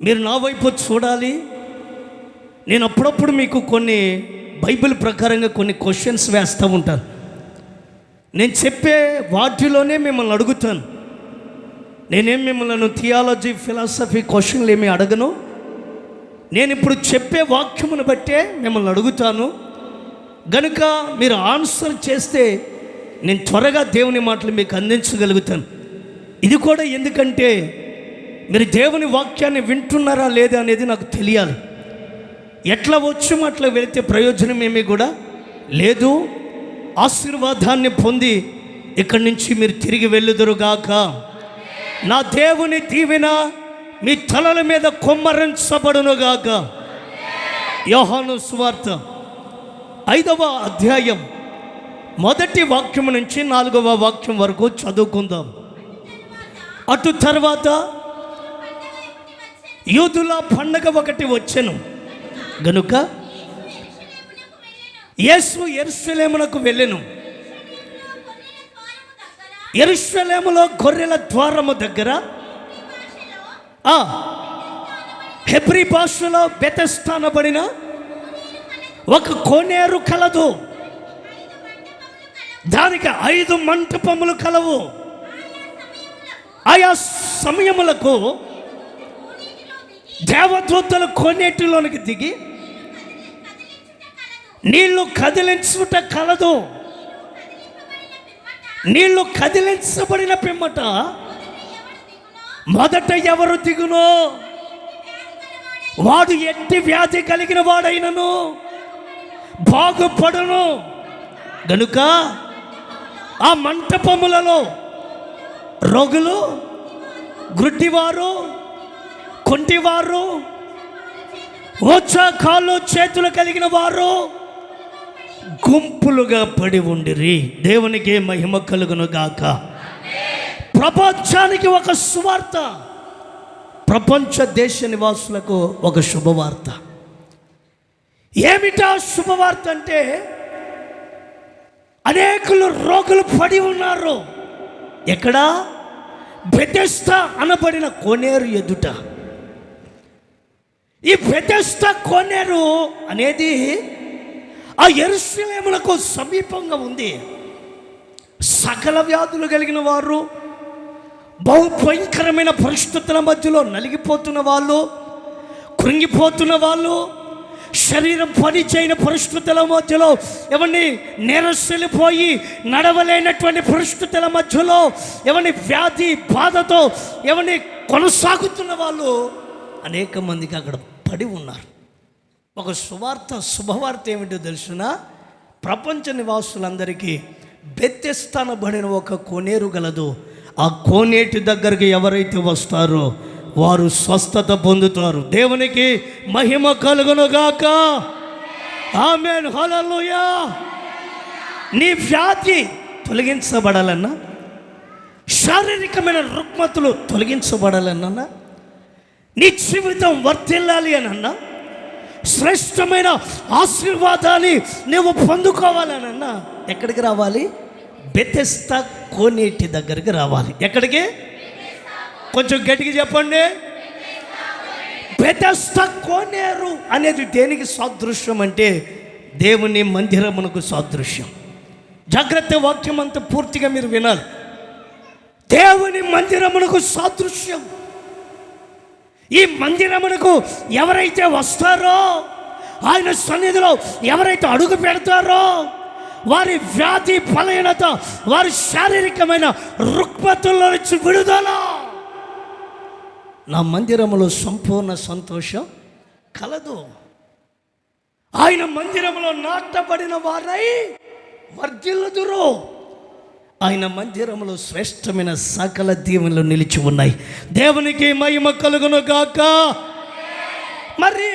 మీరు నా వైపు చూడాలి. నేను అప్పుడప్పుడు మీకు కొన్ని బైబిల్ ప్రకారంగా కొన్ని క్వశ్చన్స్ వేస్తూ ఉంటాను. నేను చెప్పే వాటిలోనే మిమ్మల్ని అడుగుతాను. నేనేం మిమ్మల్ని థియాలజీ ఫిలాసఫీ క్వశ్చన్లు ఏమీ అడగను. నేను ఇప్పుడు చెప్పే వాక్యమును బట్టే మిమ్మల్ని అడుగుతాను. గనుక మీరు ఆన్సర్ చేస్తే నేను త్వరగా దేవుని మాటలు మీకు అందించగలుగుతాను. ఇది కూడా ఎందుకంటే మీరు దేవుని వాక్యాన్ని వింటున్నారా లేదా అనేది నాకు తెలియాలి. ఎట్లా వచ్చి అట్లా వెళితే ప్రయోజనం ఏమీ కూడా లేదు. ఆశీర్వాదాన్ని పొంది ఇక్కడి నుంచి మీరు తిరిగి వెళ్ళుదురుగాక. నా దేవుని దీవెన మీ తలల మీద కొమ్మరించబడునుగాక. యోహాను సువార్త 5వ అధ్యాయం మొదటి వాక్యం నుంచి 4వ వాక్యం వరకు చదువుకుందాం. అటు తర్వాత యూదుల పండగ ఒకటి వచ్చెను గనుక యేసు యెరూషలేమునకు వెళ్ళెను. యెరూషలేములో గొర్రెల ద్వారము దగ్గర హెబ్రీ భాషలో బెతెస్దా అనబడిన ఒక కోనేరు కలదు. దానికి 5 మంటపములు కలవు. ఆయా సమయములకు దేవదూతలు కోనేటిలోనికి దిగి నీళ్లు కదిలించుట కలదు. నీళ్లు కదిలించబడిన పిమ్మట మొదట ఎవరు దిగునో వాడు ఎట్టి వ్యాధి కలిగిన వాడైనను బాగుపడును. గనుక ఆ మంటపములలో రోగులు, గుడ్డివారు, కుంటివారు, కాళ్ళు చేతులు కలిగిన వారు గుంపులుగా పడి ఉండిరి. దేవునికి మహిమ కలుగును గాక. ప్రపంచానికి ఒక సువార్త, ప్రపంచ దేశ నివాసులకు ఒక శుభవార్త. ఏమిటా శుభవార్త అంటే అనేకులు రోగులు పడి ఉన్నారు. ఎక్కడ? బెతెస్దా అనబడిన కోనేరు ఎదుట. ఈ బెతెస్దా కోనేరు అనేది ఆ యెరూషలేమునకు సమీపంగా ఉంది. సకల వ్యాధులు కలిగిన వారు, బహు భయంకరమైన పరిస్థితుల మధ్యలో నలిగిపోతున్న వాళ్ళు, కృంగిపోతున్న వాళ్ళు, శరీరం పనిచేయని పరిస్థితుల మధ్యలో ఎవరిని నీరసిల్లిపోయి నడవలేనటువంటి పరిస్థితుల మధ్యలో ఎవరిని వ్యాధి బాధతో ఎవరిని కొనసాగుతున్న వాళ్ళు అనేక మందికి అక్కడ పడి ఉన్నారు. ఒక శుభవార్త ఏమిటో తెలుసునా? ప్రపంచ నివాసులందరికీ బెతెస్దా అనబడిన ఒక కోనేరు గలదు. ఆ కోనేటి దగ్గరికి ఎవరైతే వస్తారో వారు స్వస్థత పొందుతారు. దేవునికి మహిమ కలుగునుగాక. ఆమేన్, హల్లెలూయా. నీ వ్యాధి తొలగించబడాలన్నా, శారీరకమైన రుగ్మతలు తొలగించబడాలన్నా, నీ జీవితం వర్ధిల్లాలి అనన్నా, శ్రేష్టమైన ఆశీర్వాదాన్ని నువ్వు పొందుకోవాలనన్నా ఎక్కడికి రావాలి? బెతెస్దా కోనేటి దగ్గరికి రావాలి. ఎక్కడికి? కొంచెం గట్టిగా చెప్పండి. బెతెస్దా కోనేరు అనేది దేనికి సాదృశ్యం అంటే దేవుని మందిరమునకు సాదృశ్యం. జాగ్రత్త, వాక్యం అంతా పూర్తిగా మీరు వినాలి. దేవుని మందిరమునకు సాదృశ్యం. ఈ మందిరమునకు ఎవరైతే వస్తారో, ఆయన సన్నిధిలో ఎవరైతే అడుగు పెడతారో వారి వ్యాధి బలహీనత, వారి శారీరకమైన రుగ్మతుల్లో నుంచి విడుదల. నా మందిరములో సంపూర్ణ సంతోషం కలదు. ఆయన మందిరములో నాటబడిన వారై వర్ధిల్లుదురు. ఆయన మందిరములో శ్రేష్టమైన సకల దీవెనలు నిలిచి ఉన్నాయి. దేవునికి మహిమ కలుగును గాక. మరి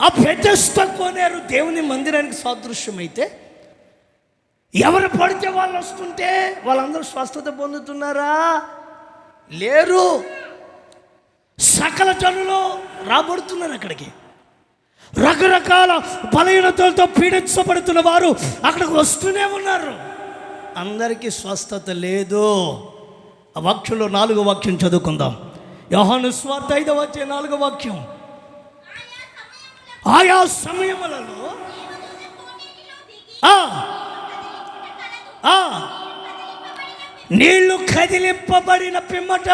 ఆ బెతెస్దా కోనేరు దేవుని మందిరానికి సాదృశ్యమైతే ఎవరు పడితే వాళ్ళు వస్తుంటే వాళ్ళందరూ స్వస్థత పొందుతున్నారా? లేరు. సకల జనులు రాబడుతున్నారు అక్కడికి. రకరకాల బలహీనతలతో పీడించబడుతున్న వారు అక్కడికి వస్తూనే ఉన్నారు. అందరికీ స్వస్థత లేదు. ఆ వాక్యంలో 4వ వాక్యం చదువుకుందాం. యోహాను సువార్త 5వ అధ్యాయం 4వ వాక్యం. ఆయా సమయములలో నీళ్లు కదిలింపబడిన పిమ్మట,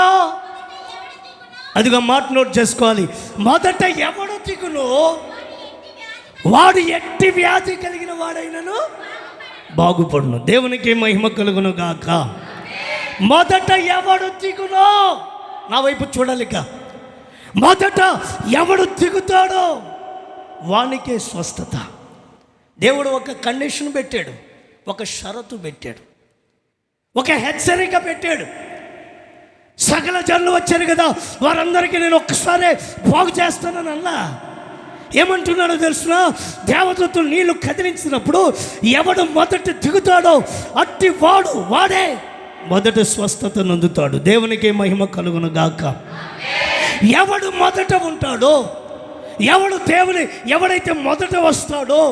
అదిగా మాట నోట్ చేసుకోవాలి, మొదట ఎవడు దిగునో వాడు ఎట్టి వ్యాధి కలిగిన వాడైనను బాగుపడును. దేవునికి మహిమ కలుగును గాక. మొదట ఎవడు దిగునో, నా వైపు చూడాలిక, మొదట ఎవడు దిగుతాడో వానికే స్వస్థత. దేవుడు ఒక కండిషన్ పెట్టాడు, ఒక షరతు పెట్టాడు, ఒక హెచ్చరిక పెట్టాడు. సకల జనులు వచ్చారు కదా, వారందరికీ నేను ఒక్కసారే బాగు చేస్తానని అన్నా. ఏమంటున్నాడో తెలుసునా? దేవదూతలు నీళ్లు కదిలించినప్పుడు ఎవడు మొదట దిగుతాడో అట్టి వాడే మొదట స్వస్థత నొందుతాడు. దేవునికి మహిమ కలుగును గాక. ఎవడు మొదట ఉంటాడో, ఎవడైతే మొదట వస్తాడో,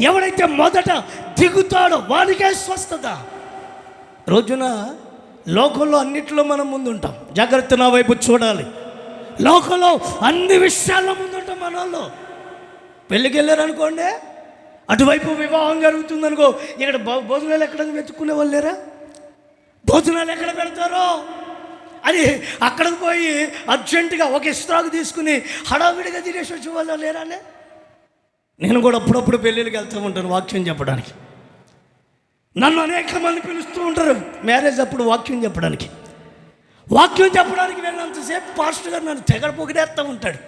ఎవడైతే మొదట దిగుతాడో వాడికే స్వస్థత. రోజున లోకంలో అన్నిట్లో మనం ముందుంటాం. జాగ్రత్త, నా వైపు చూడాలి. లోకంలో అన్ని విషయాల్లో ముందుంటాం. మన వాళ్ళు పెళ్ళికి వెళ్ళారు అనుకోండి, అటువైపు వివాహం జరుగుతుందనుకో, ఇక్కడ భోజనాలు ఎక్కడ వెతుక్కునే వాళ్ళు లేరా? భోజనాలు ఎక్కడ పెడతారో అని అక్కడికి పోయి అర్జెంటుగా ఒక ఇస్త్రాకు తీసుకుని హడావిడిగా తినేసి వచ్చే వాళ్ళు లేరానే. నేను కూడా అప్పుడప్పుడు పెళ్ళిళ్ళకి వెళ్తూ ఉంటాను వాక్యం చెప్పడానికి. నన్ను అనేక మంది పిలుస్తూ ఉంటారు మ్యారేజ్ అప్పుడు వాక్యం చెప్పడానికి. వెళ్ళినంతసేపు పాస్టర్ గారు నన్ను తెగడ పొగిడేస్తూ ఉంటాడు.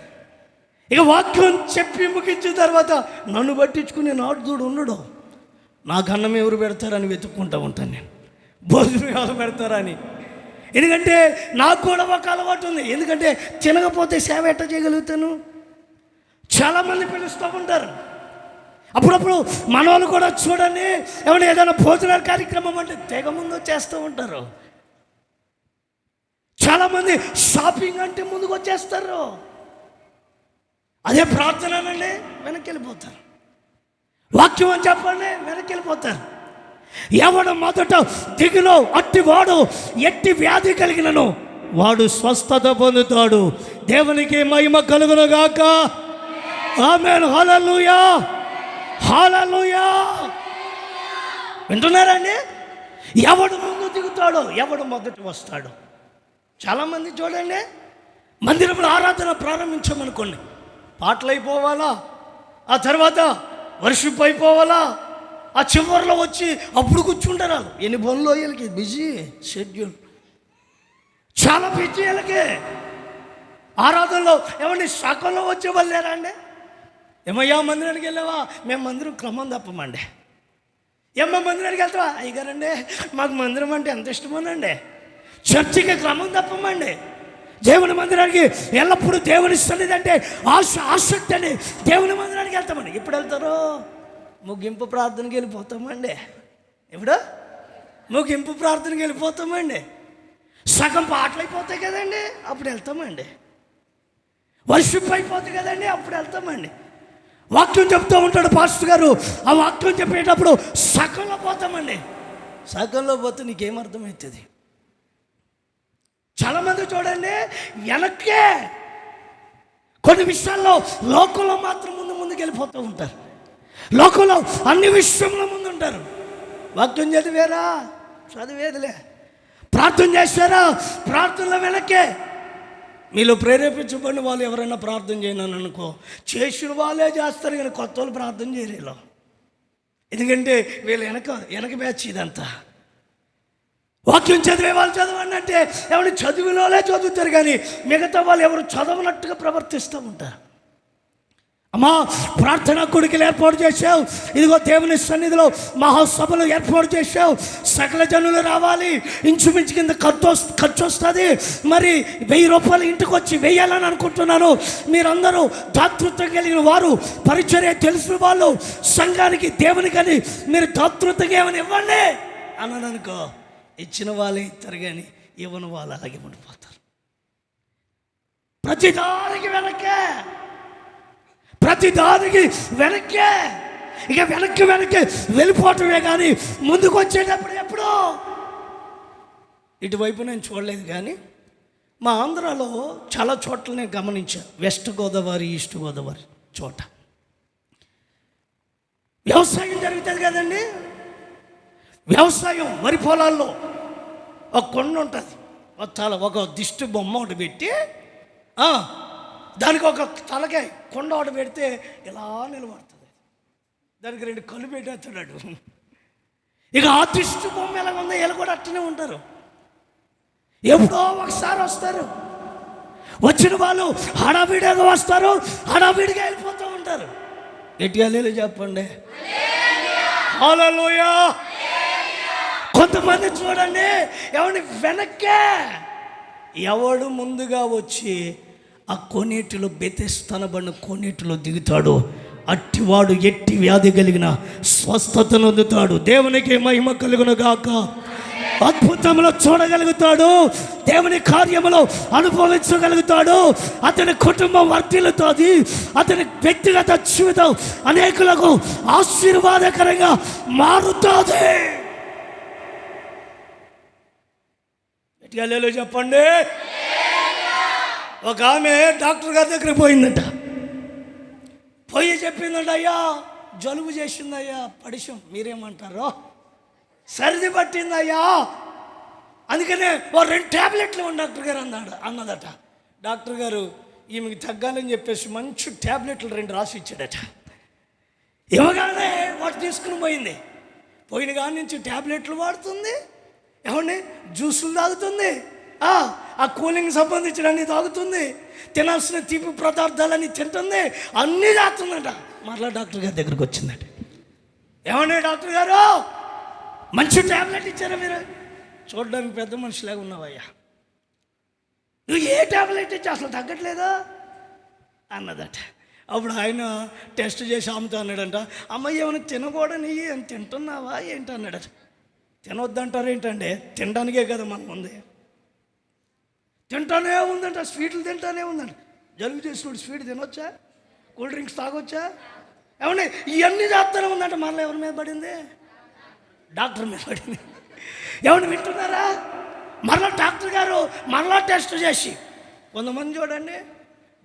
ఇక వాక్యం చెప్పి ముగించిన తర్వాత నన్ను పట్టించుకుని నాటుదూడు ఉండడు. నాకు అన్నం ఎవరు పెడతారని వెతుక్కుంటూ ఉంటాను నేను, భోజనం ఎవరు పెడతారని. ఎందుకంటే నాకు కూడా ఒక అలవాటు ఉంది. ఎందుకంటే తినకపోతే సేవ ఎట్ట చేయగలుగుతాను? చాలామంది పిలుస్తూ ఉంటారు. అప్పుడప్పుడు మన వాళ్ళు కూడా చూడండి, ఏదైనా భోజనాల కార్యక్రమం అంటే తెగ ముందు చేస్తూ ఉంటారు. చాలామంది షాపింగ్ అంటే ముందుకు వచ్చేస్తారు. అదే ప్రార్థననండి వెనక్కి వెళ్ళిపోతారు. వాక్యం అని చెప్పండి వెనక్కి వెళ్ళిపోతారు. ఎవడు మొదట దిగులో అట్టి వాడు ఎట్టి వ్యాధి కలిగినను వాడు స్వస్థత పొందుతాడు. దేవునికి మహిమ కలుగును గాక. ఆమేన్. హల్లెలూయా, హల్లెలూయా. వింటున్నారండి? ఎవడు ముందు దిగుతాడో, ఎవడు మొదట వస్తాడో. చాలామంది చూడండి, మందిరంలో ఆరాధన ప్రారంభించామనుకోండి, పాటలు అయిపోవాలా, ఆ తర్వాత వర్షిప్ అయిపోవాలా, ఆ చివరిలో వచ్చి అప్పుడు కూర్చుంటారు. ఎన్ని పనులు వీళ్ళకి బిజీ షెడ్యూల్, చాలా బిజీ వీళ్ళకి. ఆరాధనలో సకంలో వచ్చే వాళ్ళు లేరా అండి? ఏమయ్యా మందిరానికి వెళ్ళావా? మేము మందిరం క్రమం తప్పమండి. ఏమ్మా మందిరానికి వెళ్తావా? అయ్యగారండి మాకు మందిరం అంటే ఎంత ఇష్టమోనండి. చర్చికి క్రమం తప్పమండి. దేవుని మందిరానికి ఎల్లప్పుడూ దేవుని సన్నిధి అంటే ఆసక్తి అని దేవుని మందిరానికి వెళ్తామండి. ఎప్పుడు వెళ్తారో? ముగింపు ప్రార్థనకి వెళ్ళిపోతామండి. ఎప్పుడు ముగింపు ప్రార్థనకి వెళ్ళిపోతామండి. సగం పాటలు అయిపోతాయి కదండి, అప్పుడు వెళ్తామండి. వర్షిప్ అయిపోతుంది కదండి, అప్పుడు వెళ్తామండి. వాక్యం చెప్తూ ఉంటాడు పాస్టర్ గారు, ఆ వాక్యం చెప్పేటప్పుడు సగంలో పోతామండి. సగంలో పోతే నీకేమర్థమవుతుంది? చాలామంది చూడండి వెనక్కే కొన్ని విషయాల్లో లోకంలో మాత్రం ముందుకు వెళ్ళిపోతూ ఉంటారు. లోకంలో అన్ని విషయంలో ముందు ఉంటారు. వాక్యం చదివేరా? చదివేదిలే. ప్రార్థన చేశారా? ప్రార్థనలో వెనక్కే. మీలో ప్రేరేపించబడిన వాళ్ళు ఎవరైనా ప్రార్థన చేయను అనుకో, చేసిన వాళ్ళే చేస్తారు కానీ కొత్త వాళ్ళు ప్రార్థన చేయలేరు. ఎందుకంటే వీళ్ళు వెనక బ్యాచ్ ఇదంతా. వాక్యం చదివే వాళ్ళు చదవండి అంటే ఎవరు చదివిన వాళ్ళే చదువుతారు కానీ మిగతా వాళ్ళు ఎవరు చదవనట్టుగా ప్రవర్తిస్తూ ఉంటారు. అమ్మా ప్రార్థనా కొడుకులు ఏర్పాటు చేశావు, ఇదిగో దేవుని సన్నిధిలో మహాసభలు ఏర్పాటు చేశావు, సకల జనులు రావాలి, ఇంచుమించు కింద ఖర్చు వస్తుంది, మరి 1000 రూపాయలు ఇంటికి వచ్చి వేయాలని అనుకుంటున్నాను. మీరందరూ దాతృత్వం కలిగిన వారు, పరిచర్య తెలిసిన వాళ్ళు, సంఘానికి దేవునికని మీరు దాతృత్వంగా ఏమని ఇవ్వండి అన్నాను అనుకో, ఇచ్చిన వాళ్ళే ఇస్తారు కానీ ఇవ్వని వాళ్ళు అలాగే ఉండిపోతారు. ప్రతిదానికి వెనక్కే ఇక వెనక్కి వెళ్ళిపోవటమే కానీ ముందుకు వచ్చేటప్పుడు ఎప్పుడో ఇటువైపు నేను చూడలేదు. కానీ మా ఆంధ్రాలో చాలా చోట్ల నేను గమనించా, వెస్ట్ గోదావరి, ఈస్ట్ గోదావరి చోట వ్యవసాయం జరుగుతుంది కదండి. వ్యవసాయం వరి పొలాల్లో ఒక కొండ ఉంటుంది, ఒక దిష్టి బొమ్మ ఒకటి పెట్టి దానికి ఒక తలకాయ కొండ ఒకటి పెడితే ఇలా నిలబడుతుంది. దానికి 2 కళ్ళు పెట్టేస్తున్నాడు. ఇక ఆ దిష్టి బొమ్మ ఎలా ఉందో వీళ్ళు కూడా అట్టనే ఉంటారు. ఎప్పుడో ఒకసారి వస్తారు, వచ్చిన వాళ్ళు హడావిడిగా వస్తారు, హడావిడిగా వెళ్ళిపోతూ ఉంటారు. గట్టిగా హల్లెలూయా చెప్పండి. హల్లెలూయా. కొంతమంది చూడండి, ఎవరిని వెనక్కే, ఎవడు ముందుగా వచ్చి ఆ కోనేటిలో బెతెస్తనబడిన కోనేటిలో దిగుతాడు, అట్టివాడు ఎట్టి వ్యాధి కలిగిన స్వస్థతను అందుతాడు. దేవునికి మహిమ కలుగును గాక. అద్భుతంలో చూడగలుగుతాడు, దేవుని కార్యములో అనుభవించగలుగుతాడు. అతని కుటుంబం వర్ధిల్లుతుంది, అతని వ్యక్తిగత జీవితం అనేకులకు ఆశీర్వాదకరంగా మారుతుంది. హల్లెలూయా చెప్పండి. ఒక ఆమె డాక్టర్ గారి దగ్గరికి పోయిందట. పోయి చెప్పిందంట, అయ్యా జలుబు చేసిందయ్యా, పడిశం మీరేమంటారో, సర్ది పట్టిందయ్యా, అందుకనే 2 ట్యాబ్లెట్లు ఇవ్వండి డాక్టర్ గారు అన్నదట. డాక్టర్ గారు ఈమెకి తగ్గాలని చెప్పేసి మంచి ట్యాబ్లెట్లు 2 రాసి ఇచ్చాడట. ఇవ్వగానే వాటి తీసుకుని పోయింది. పోయిన కాడి నుంచి ట్యాబ్లెట్లు వాడుతుంది, ఏమండి జ్యూసులు తాగుతుంది, ఆ కూలింగ్ సంబంధించిన అన్ని తాగుతుంది, తినాల్సిన తీపి పదార్థాలన్నీ తింటుంది, అన్నీ తాగుతుందట. మరలా డాక్టర్ గారి దగ్గరికి వచ్చిందట. ఏమండి డాక్టర్ గారు మంచి ట్యాబ్లెట్ ఇచ్చారా మీరు? చూడడానికి పెద్ద మనిషిలాగా ఉన్నావయ్యా, నువ్వు ఏ ట్యాబ్లెట్ ఇచ్చి అసలు తగ్గట్లేదా అన్నదట. అప్పుడు ఆయన టెస్ట్ చేసి అమ్ముతా అన్నాడంట. అమ్మాయి ఏమైనా తినకూడని అని తింటున్నావా ఏంటి అన్నాడట. తినొద్దంటారు ఏంటంటే, తినడానికే కదా మనం ఉంది, తింటానే ఉందంట, స్వీట్లు తింటానే ఉందంట. జలుబు చేసినప్పుడు స్వీట్ తినొచ్చా, కూల్ డ్రింక్స్ తాగొచ్చా, ఏమన్నా ఇవన్నీ చేస్తూనే ఉందంట. మరలా ఎవరి మీద పడింది? డాక్టర్ మీద పడింది. ఏమన్నా వింటున్నారా? మరలా డాక్టర్ గారు మరలా టెస్ట్ చేసి, కొంతమంది చూడండి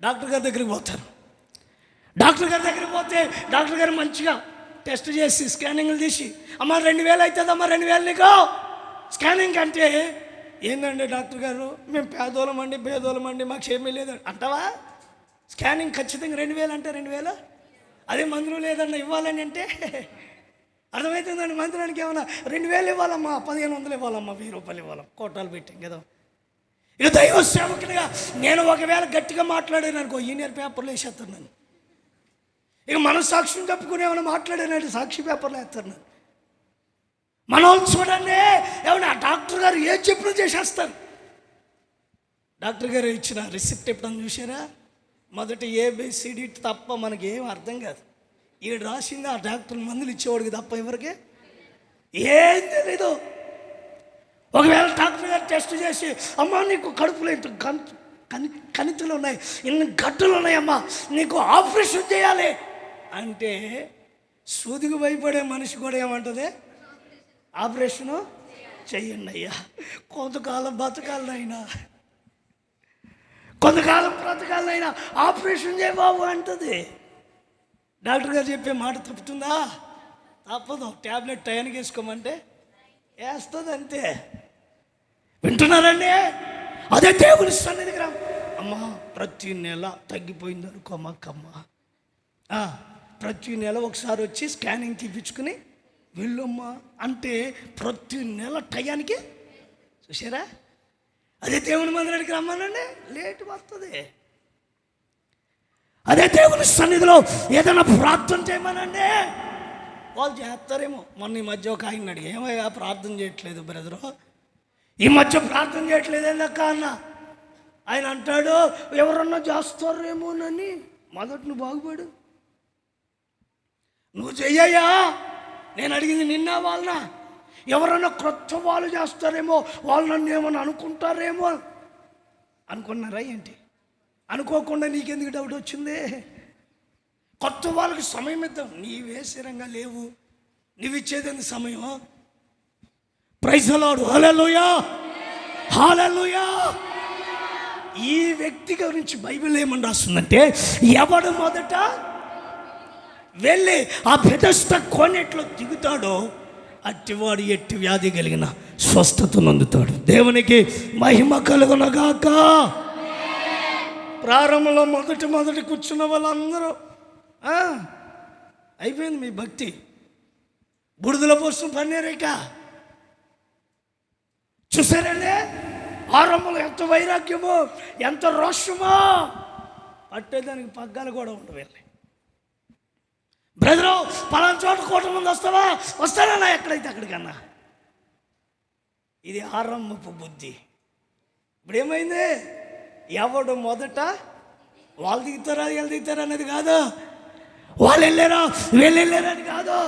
డాక్టర్ గారి దగ్గరికి పోతారు. డాక్టర్ గారి దగ్గరికి పోతే డాక్టర్ గారు మంచిగా టెస్ట్ చేసి స్కానింగ్లు తీసి, అమ్మ 2000 అవుతుందమ్మా, 2000 నీకు స్కానింగ్ అంటే, ఏందండి డాక్టర్ గారు మేము పేదోళమండి భేదోళమండి మాకు ఏమీ లేదు అంటావా? స్కానింగ్ ఖచ్చితంగా 2000 అంటే 2000, అదే మందులు లేదన్న ఇవ్వాలని అంటే అర్థమవుతుందండి. మందులానికి ఏమన్నా 2000 ఇవ్వాలమ్మా, 1500 ఇవ్వాలమ్మా, 1000 రూపాయలు ఇవ్వాలమ్మా, కోటాలు పెట్టాం కదా. ఇక దైవ సేవకునిగా నేను ఒకవేళ గట్టిగా మాట్లాడాను అనుకో, ఈనియర్ పేపర్లు వేసేస్తాను నన్ను. ఇక మన సాక్ష్యం తప్పుకుని ఏమైనా మాట్లాడానంటే సాక్షి పేపర్లో వేస్తారు నన్ను. మనం చూడండి, ఏమన్నా డాక్టర్ గారు ఏం చెప్పినా చేసేస్తారు. డాక్టర్ గారు ఇచ్చిన రిసిప్ట్ ఎప్పుడన్నా చూసారా? మొదటి ABCD తప్ప మనకి ఏం అర్థం కాదు. ఈడు రాసింది ఆ డాక్టర్ మందులు ఇచ్చేవాడికి తప్ప ఎవరికి ఏం తెలీదు. ఒకవేళ డాక్టర్ గారు టెస్ట్ చేసి, అమ్మా నీకు కడుపులో ఇంత కణితులు ఉన్నాయి, ఇన్ని గడ్డలు ఉన్నాయమ్మా, నీకు ఆపరేషన్ చేయాలి అంటే, సూదికి భయపడే మనిషి కూడా ఏమంటుంది? ఆపరేషను చెయ్యండి అయ్యా, కొంతకాలం బతకాలనైనా, కొంతకాలం బ్రతకాలనైనా ఆపరేషన్ చేయ బాబు అంటుంది. డాక్టర్ గారు చెప్పే మాట తప్పుతుందా? తప్పదు. ట్యాబ్లెట్ టయానికి వేసుకోమంటే వేస్తుంది అంతే. వింటున్నారండి? అదే దేవుని సన్నిధికి రా అమ్మా, ప్రతి నెల తగ్గిపోయింది అనుకోమక్కమ్మా, ప్రతి నెల ఒకసారి వచ్చి స్కానింగ్ తీపించుకుని వెళ్ళమ్మా అంటే, ప్రతి నెల టయానికి. చూసారా? అదే దేవుని మందిరానికి రమ్మనండి, లేటు వస్తుంది. అదే దేవుని సన్నిధిలో ఏదైనా ప్రార్థన చేయమనండి, వాళ్ళు చేస్తారేమో. మొన్న ఈ మధ్య ఒక ఆయన అడిగి, ఏమయ్యా ప్రార్థన చేయట్లేదు బ్రదరు, ఈ మధ్య ప్రార్థన చేయట్లేదు ఏందక్క అన్న. ఆయన అంటాడు, ఎవరన్నా చేస్తారేమోనని. మొదట నువ్వు బాగుపడు, నువ్వు చెయ్యయ్యా. నేను అడిగింది నిన్న వాళ్ళ, ఎవరన్నా క్రొత్త వాళ్ళు చేస్తారేమో, వాళ్ళు నన్ను ఏమన్నా అనుకుంటారేమో అనుకున్నారా ఏంటి? అనుకోకుండా నీకెందుకు డౌట్ వచ్చింది? కొత్త వాళ్ళకి సమయం ఇద్దాం. నీవే స్థిరంగా లేవు, నువ్వు ఇచ్చేది సమయం. Praise the lord. Hallelujah, hallelujah. ఈ వ్యక్తి గురించి బైబిల్ ఏమని రాస్తుందంటే, ఎవడు మొదట వెళ్ళి ఆ బెతెస్దా కోనేట్లో దిగుతాడో అట్టివాడు ఎట్టి వ్యాధి కలిగిన స్వస్థత నొందుతాడు. దేవునికి మహిమ కలుగునగాక. ప్రారంభంలో మొదటి కూర్చున్న వాళ్ళందరూ అయిపోయింది మీ భక్తి. బుడిదల పోసిన పన్నీరేక చూసారండి. ఆరంభంలో ఎంత వైరాగ్యమో, ఎంత రోషమో, పట్టేదానికి పగ్గాలు కూడా ఉండవు. బ్రదరు పలానా చోట కోట ముందు వస్తానా ఎక్కడైతే అక్కడికన్నా. ఇది ఆరంభపు బుద్ధి. ఇప్పుడు ఏమైంది? ఎవడు మొదట వాళ్ళు దిగుతారా వీళ్ళు దిగుతారా అనేది కాదు, వాళ్ళు వెళ్ళారా వీళ్ళు వెళ్ళారా అని కాదు,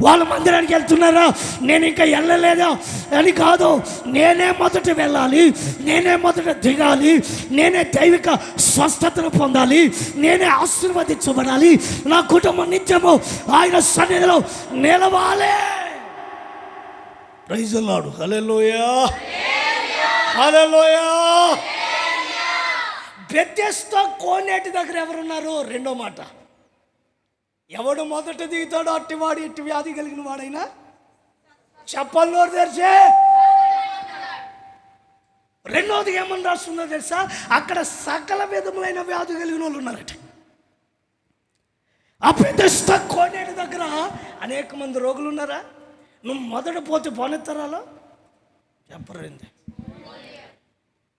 వాళ్ళ మందిరానికి వెళ్తున్నారా నేను ఇంకా వెళ్ళలేదా అని కాదు. నేనే మొదట వెళ్ళాలి, నేనే మొదట దిగాలి, నేనే దైవిక స్వస్థతను పొందాలి, నేనే ఆశీర్వదించబడాలి, నా కుటుంబం నిత్యము ఆయన సన్నిధిలో నిలవాలి. Praise the lord. Hallelujah, hallelujah. Bethesda కోనేటి దగ్గర ఎవరున్నారు? రెండో మాట, ఎవడు మొదట దిగుతాడో అట్టివాడు ఎట్టి వ్యాధి కలిగిన వాడైనా చెప్పల్లో తెరిచే. రెండోది ఏమని రాస్తుందో తెలుసా? అక్కడ సకల విధములైన వ్యాధి కలిగిన వాళ్ళు ఉన్నారట. ఆ బెతెస్దా కోనేటి దగ్గర అనేక మంది రోగులు ఉన్నారా? నువ్వు మొదట పోతే పోనెత్తరాలో చెప్పరండి.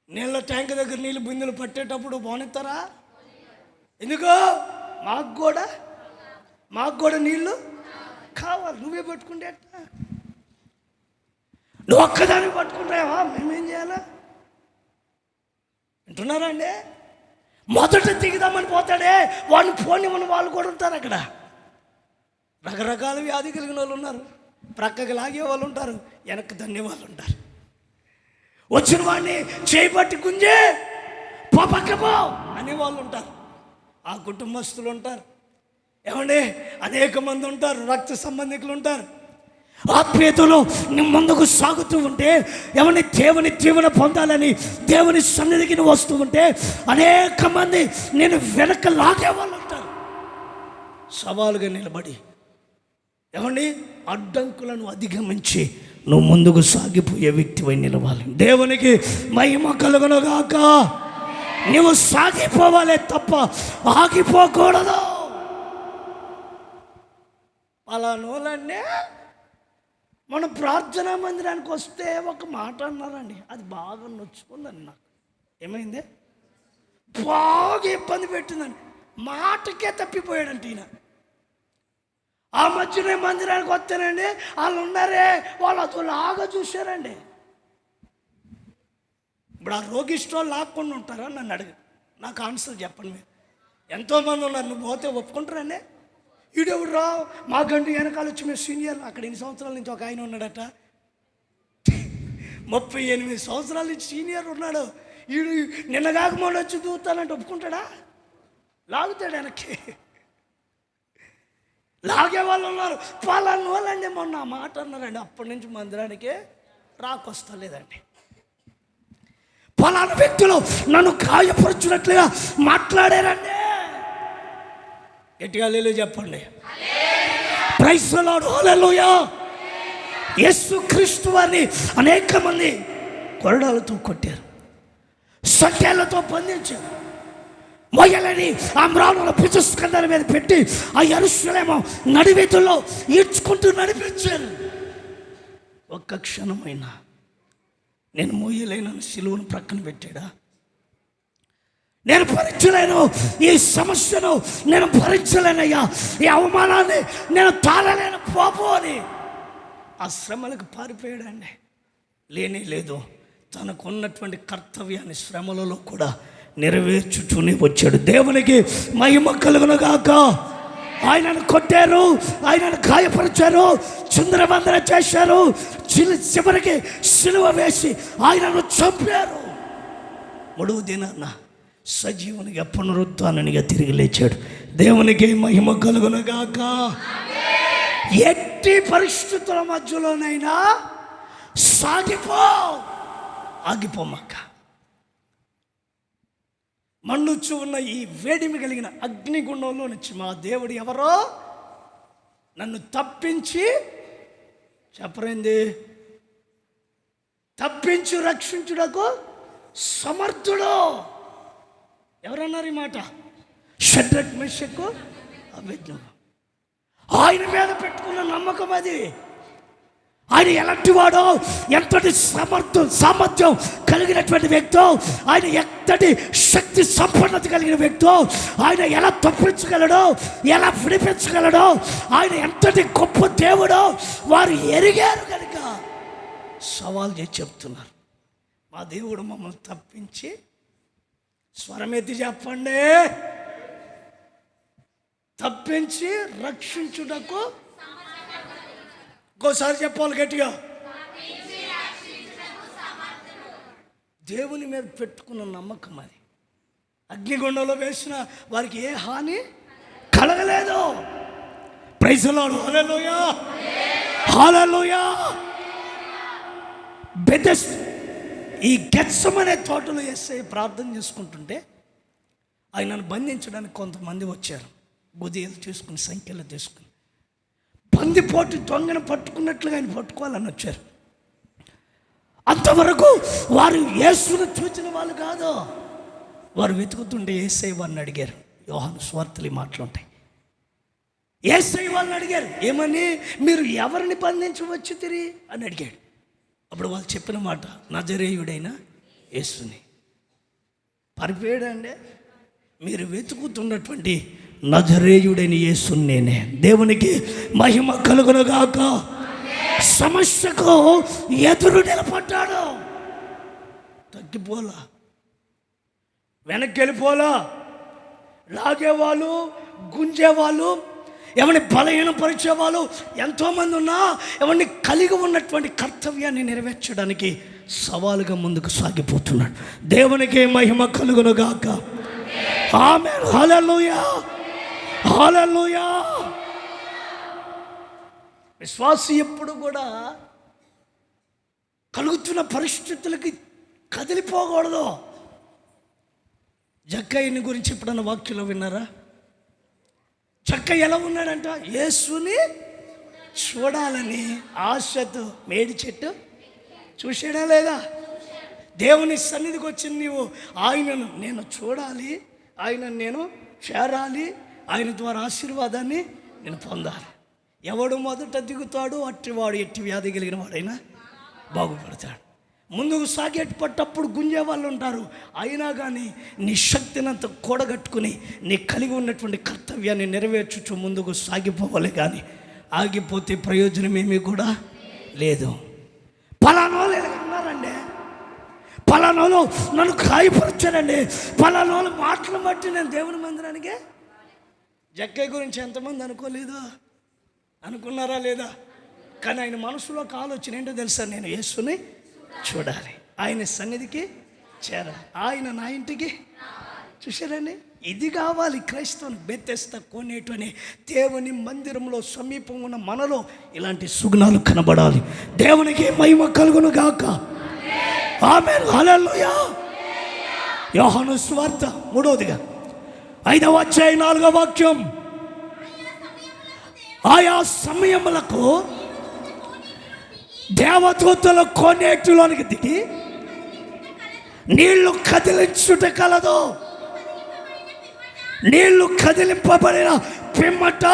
నీళ్ళ ట్యాంక్ దగ్గర నీళ్ళు బిందులు పట్టేటప్పుడు పోనెత్తారా? ఎందుకో మాకు కూడా నీళ్ళు కావాలి. నువ్వే పట్టుకుంటే ఎట్లా? నువ్వు ఒక్కదాన్ని పట్టుకుంటావా? మేమేం చేయాలా? వింటున్నారా అండి? మొదట దిగుదామని పోతాడే వాడిని పోనివ్వని వాళ్ళు కూడా ఉంటారు అక్కడ. రకరకాల వ్యాధి కలిగిన వాళ్ళు ఉన్నారు, ప్రక్కకి లాగే వాళ్ళు ఉంటారు, వెనక్కి దన్నే వాళ్ళు ఉంటారు. వచ్చిన వాడిని చేయబట్టి గుంజే పో అనే వాళ్ళు ఉంటారు, ఆ కుటుంబస్తులు ఉంటారు. ఏమండి అనేక మంది ఉంటారు, రక్త సంబంధికులు ఉంటారు. ఆత్మీయతలో నువ్వు ముందుకు సాగుతూ ఉంటే, ఏమన్నా దేవుని దీవెన పొందాలని దేవుని సన్నిధికి నువ్వు వస్తూ ఉంటే అనేక మంది నేను వెనక లాగే వాళ్ళు ఉంటారు. సవాలుగా నిలబడి ఏమండి అడ్డంకులను అధిగమించి నువ్వు ముందుకు సాగిపోయే వ్యక్తివై నిలవాలి. దేవునికి మహిమ కలుగునుగాక. నువ్వు సాగిపోవాలే తప్ప ఆగిపోకూడదు. పలానోళ్ళండి మన ప్రార్థనా మందిరానికి వస్తే ఒక మాట అన్నారండి, అది బాగా నొచ్చుకుందండి నాకు. ఏమైంది? బాగా ఇబ్బంది పెట్టిందండి. మాటకే తప్పిపోయాడంట ఈయన. ఆ మధ్యనే మందిరానికి వస్తానండి, వాళ్ళు ఉన్నారే వాళ్ళు అతలాగా చూశారండి. ఇప్పుడు ఆ రోగిష్టోళ్ళు లాక్కుండా ఉంటారా నన్ను అడిగి నాకు ఆన్సర్ చెప్పండి. మీరు ఎంతోమంది ఉన్నారు, నువ్వు పోతే ఒప్పుకుంటారండి. ఈడెవడు రా మాకంటే వెనకాల వచ్చి మేము సీనియర్. అక్కడ 8 సంవత్సరాల నుంచి ఒక ఆయన ఉన్నాడట, 38 సంవత్సరాల నుంచి సీనియర్ ఉన్నాడు. ఈడు నిన్న కాకమోడు వచ్చి దూతానంటే ఒప్పుకుంటాడా? లాగుతాడు వెనక్కి. లాగే వాళ్ళు ఉన్నారు. పలానా వాళ్ళండి మొన్న ఆ మాట అన్నారండి, అప్పటి నుంచి మందిరానికి రాకొస్తలేదండి. పలానా వ్యక్తులు నన్ను గాయపరచున్నట్లుగా మాట్లాడారండి. గట్టిగా హల్లెలూయా చెప్పండి. Praise the lord. హల్లెలూయా. యేసుక్రీస్తు వారిని అనేక మంది కొరడాలతో కొట్టారు, సత్యాలతో బంధించారు. మొయ్యలని ఆ మ్రాణుల పిచ్చుస్కంధాల మీద పెట్టి ఆ యెరూషలేము నడివీధుల్లో ఈడ్చుకుంటూ నడిపించారు. ఒక్క క్షణమైనా నేను మోయలేను సిలువను ప్రక్కన పెట్టాడా? నేను భరించలేను, ఈ సమస్యను నేను భరించలేనయ్యా, ఈ అవమానాన్ని నేను తాళలేను పాపు అని ఆ శ్రమలకు పారిపోయాడండి. లేనే లేదు, తనకున్నటువంటి కర్తవ్యాన్ని శ్రమలలో కూడా నెరవేర్చుతూనే వచ్చాడు. దేవునికి మహిమ కలుగునుగాక. ఆయనను కొట్టారు, ఆయనను గాయపరిచారు, చిందరవందర చేశారు, చివరికి సిలువ వేసి ఆయనను చంపారు. 3వ దినాన సజీవునిగా పునరుత్థానునిగా తిరిగి లేచాడు. దేవునికి మహిమ కలుగునుగాక. ఎట్టి పరిస్థితుల మధ్యలోనైనా సాగిపో, ఆగిపోమక్క. మండుచు ఉన్న ఈ వేడిమి కలిగిన అగ్నిగుండంలో నుంచి మా దేవుడు ఎవరో నన్ను తప్పించి చెప్పరైంది తప్పించి రక్షించుటకు సమర్థుడు. ఎవరన్నారు ఈ మాట? షడ్రక్ మెషకు అబేద్నెగో. ఆయన మీద పెట్టుకున్న నమ్మకం అది. ఆయన ఎలాంటి వాడో, ఎంతటి సామర్థ్యం కలిగినటువంటి వ్యక్తో, ఆయన ఎంతటి శక్తి సంపన్నత కలిగిన వ్యక్తో, ఆయన ఎలా తప్పించగలడో, ఎలా విడిపించగలడో, ఆయన ఎంతటి గొప్ప దేవుడో వారు ఎరిగారు కనుక సవాల్ చేసి చెప్తున్నారు. మా దేవుడు మమ్మల్ని తప్పించి, స్వరమెత్తి చెప్పండి, తప్పించి రక్షించుటకు. ఇంకోసారి చెప్పాలి గట్టిగా. దేవుని మీద పెట్టుకున్న నమ్మకం అది. అగ్నిగుండంలో వేసిన వారికి ఏ హాని కలగలేదు. Praise the lord. Hallelujah, hallelujah. Bethesda ఈ గెత్సెమనే తోటలో యేసయ్య ప్రార్థన చేసుకుంటుంటే ఆయనను బంధించడానికి కొంతమంది వచ్చారు. గుదియలు తీసుకుని, సంఖ్యలు తీసుకుని, బందిపోటు దొంగను పట్టుకున్నట్లుగా ఆయన పట్టుకోవాలని వచ్చారు. అంతవరకు వారు యేసును చూచిన వాళ్ళు కాదు. వారు వెతుకుతుంటే యేసయ్య వారిని అడిగారు. యోహాను సువార్తలు ఈ మాటలు ఉంటాయి. యేసయ్య వాళ్ళని అడిగారు, ఏమని? మీరు ఎవరిని బంధించవచ్చు తిరిగి అని అడిగాడు. అప్పుడు వాళ్ళు చెప్పిన మాట, నజరేయుడైన యేసుని. పరిపేడండి, మీరు వెతుకుతున్నటువంటి నజరేయుడైన యేసుని నేనే. దేవునికి మహిమ కలుగునుగాక. సమస్యకు ఎదురు నిలబడ్డాడు. తగ్గిపోలా, వెనక్కి వెళ్ళిపోలా. లాగేవాళ్ళు, గుంజేవాళ్ళు, ఎవరిని బలహీనపరిచేవాళ్ళు ఎంతోమంది ఉన్నా ఎవరిని కలిగి ఉన్నటువంటి కర్తవ్యాన్ని నెరవేర్చడానికి సవాలుగా ముందుకు సాగిపోతున్నాడు. దేవునికి మహిమ కలుగునుగాక. ఆమేన్. హల్లెలూయా, హల్లెలూయా. విశ్వాసి ఎప్పుడు కూడా కలుగుతున్న పరిస్థితులకి కదిలిపోకూడదు. జక్కయ్యని గురించి ఎప్పుడన్నా వాక్యంలో విన్నారా? జక్కయ్య ఎలా ఉన్నాడంట? యేసుని చూడాలని ఆశతో మేడి చెట్టు చూసాడా లేదా? దేవుని సన్నిధికి వచ్చింది నీవు. ఆయనను నేను చూడాలి, ఆయనను నేను చేరాలి, ఆయన ద్వారా ఆశీర్వాదాన్ని నేను పొందాలి. ఎవడు మొదట దిగుతాడో అట్టివాడు ఎట్టి వ్యాధి కలిగిన వాడైనా బాగుపడతాడు. ముందుకు సాగేటప్పుడు గుంజే వాళ్ళు ఉంటారు. అయినా కానీ నీ శక్తినంత కూడగట్టుకుని నీ కలిగి ఉన్నటువంటి కర్తవ్యాన్ని నెరవేర్చుచు ముందుకు సాగిపోవాలి. కానీ ఆగిపోతే ప్రయోజనం ఏమీ కూడా లేదు. పలానోళ్ళు ఎలాగన్నారండి, పలానోళ్ళు నన్ను గాయపరిచారండి, పలానోళ్ళు మాటలు బట్టి నేను దేవుని మందిరానికి. జక్కయ్య గురించి ఎంతమంది అనుకోలేదు? అనుకున్నారా లేదా? కానీ ఆయన మనసులో ఒక ఆలోచన ఏంటో తెలుసా? నేను యేసుని చూడాలి, ఆయన సన్నిధికి చేరాలి, ఆయన నా ఇంటికి. చూశారండి, ఇది కావాలి క్రైస్తవుని. బెతెస్దా కోనేటు అనే దేవుని మందిరంలో సమీపం ఉన్న మనలో ఇలాంటి సుగుణాలు కనబడాలి. దేవునికి మహిమ కలుగును గాక. ఆమేన్. హల్లెలూయా. యోహాను సువార్త 3వ 5వ అధ్యాయం 4వ వాక్యం. ఆయా సమయములకు దేవదూతల కోనేటిలోనికి దిగి నీళ్లు కదిలించుట కలదు. నీళ్లు కదిలింపబడిన పిమ్మట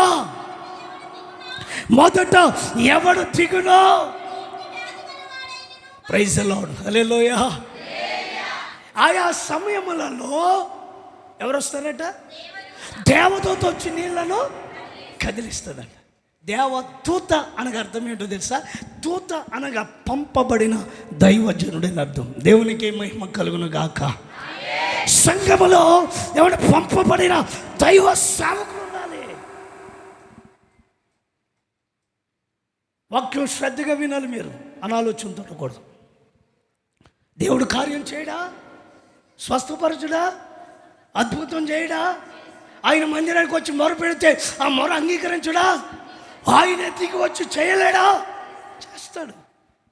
మొదట ఎవడు దిగునో. Praise the lord. హల్లెలూయా. ఆయా సమయములలో ఎవరు వస్తారట? దేవదూత వచ్చి నీళ్లను కదిలిస్తుందంట. దేవదూత అనగా అర్థం ఏంటో తెలుసా? దూత అనగా పంపబడిన దైవజనుడని అర్థం. దేవునికి మహిమ కలుగును గాక. సంఘములో ఎవరు పంపబడిన దైవ సేవకులు ఉండాలి. వాక్యం శ్రద్ధగా వినాలి. మీరు అనాలోచనతో ఉండకూడదు. దేవుడు కార్యం చేయడా? స్వస్థపరచుడా? అద్భుతం చేయడా? ఆయన మందిరానికి వచ్చి మొర పెడితే ఆ మొర అంగీకరించడా? ఆయన దిగి వచ్చి చేయలేడా? చేస్తాడు.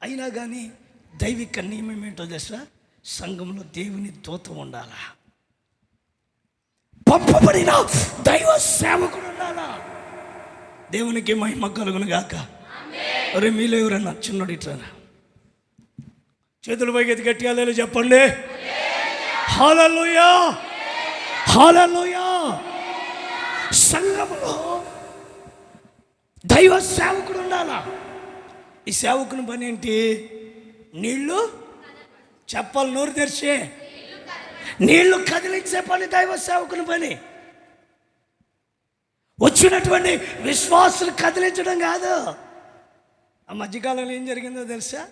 అయినా కానీ దైవిక నియమం ఏంటో తెలుసా? సంఘంలో దేవుని దూత ఉండాలా. పంపబడిన దైవ సేవకుడు ఉండాలా. దేవునికి మహిమ కలుగును గాక. అరే మీలో ఎవరన్నా చిన్నోడు ఇట్లా చేతులు పైకి గట్టిగా లేదు చెప్పండి. హల్లెలూయా, హల్లెలూయా. సంఘములో దైవ సేవకుడు ఉండాలా. ఈ సేవకుని పని ఏంటి? నీళ్ళు చెప్పాలి, నోరు తెరిచి నీళ్లు కదిలించే పని దైవ సేవకుని పని. వచ్చినటువంటి విశ్వాసులు కదిలించడం కాదు. ఆ మధ్యకాలంలో ఏం జరిగిందో తెలుసా?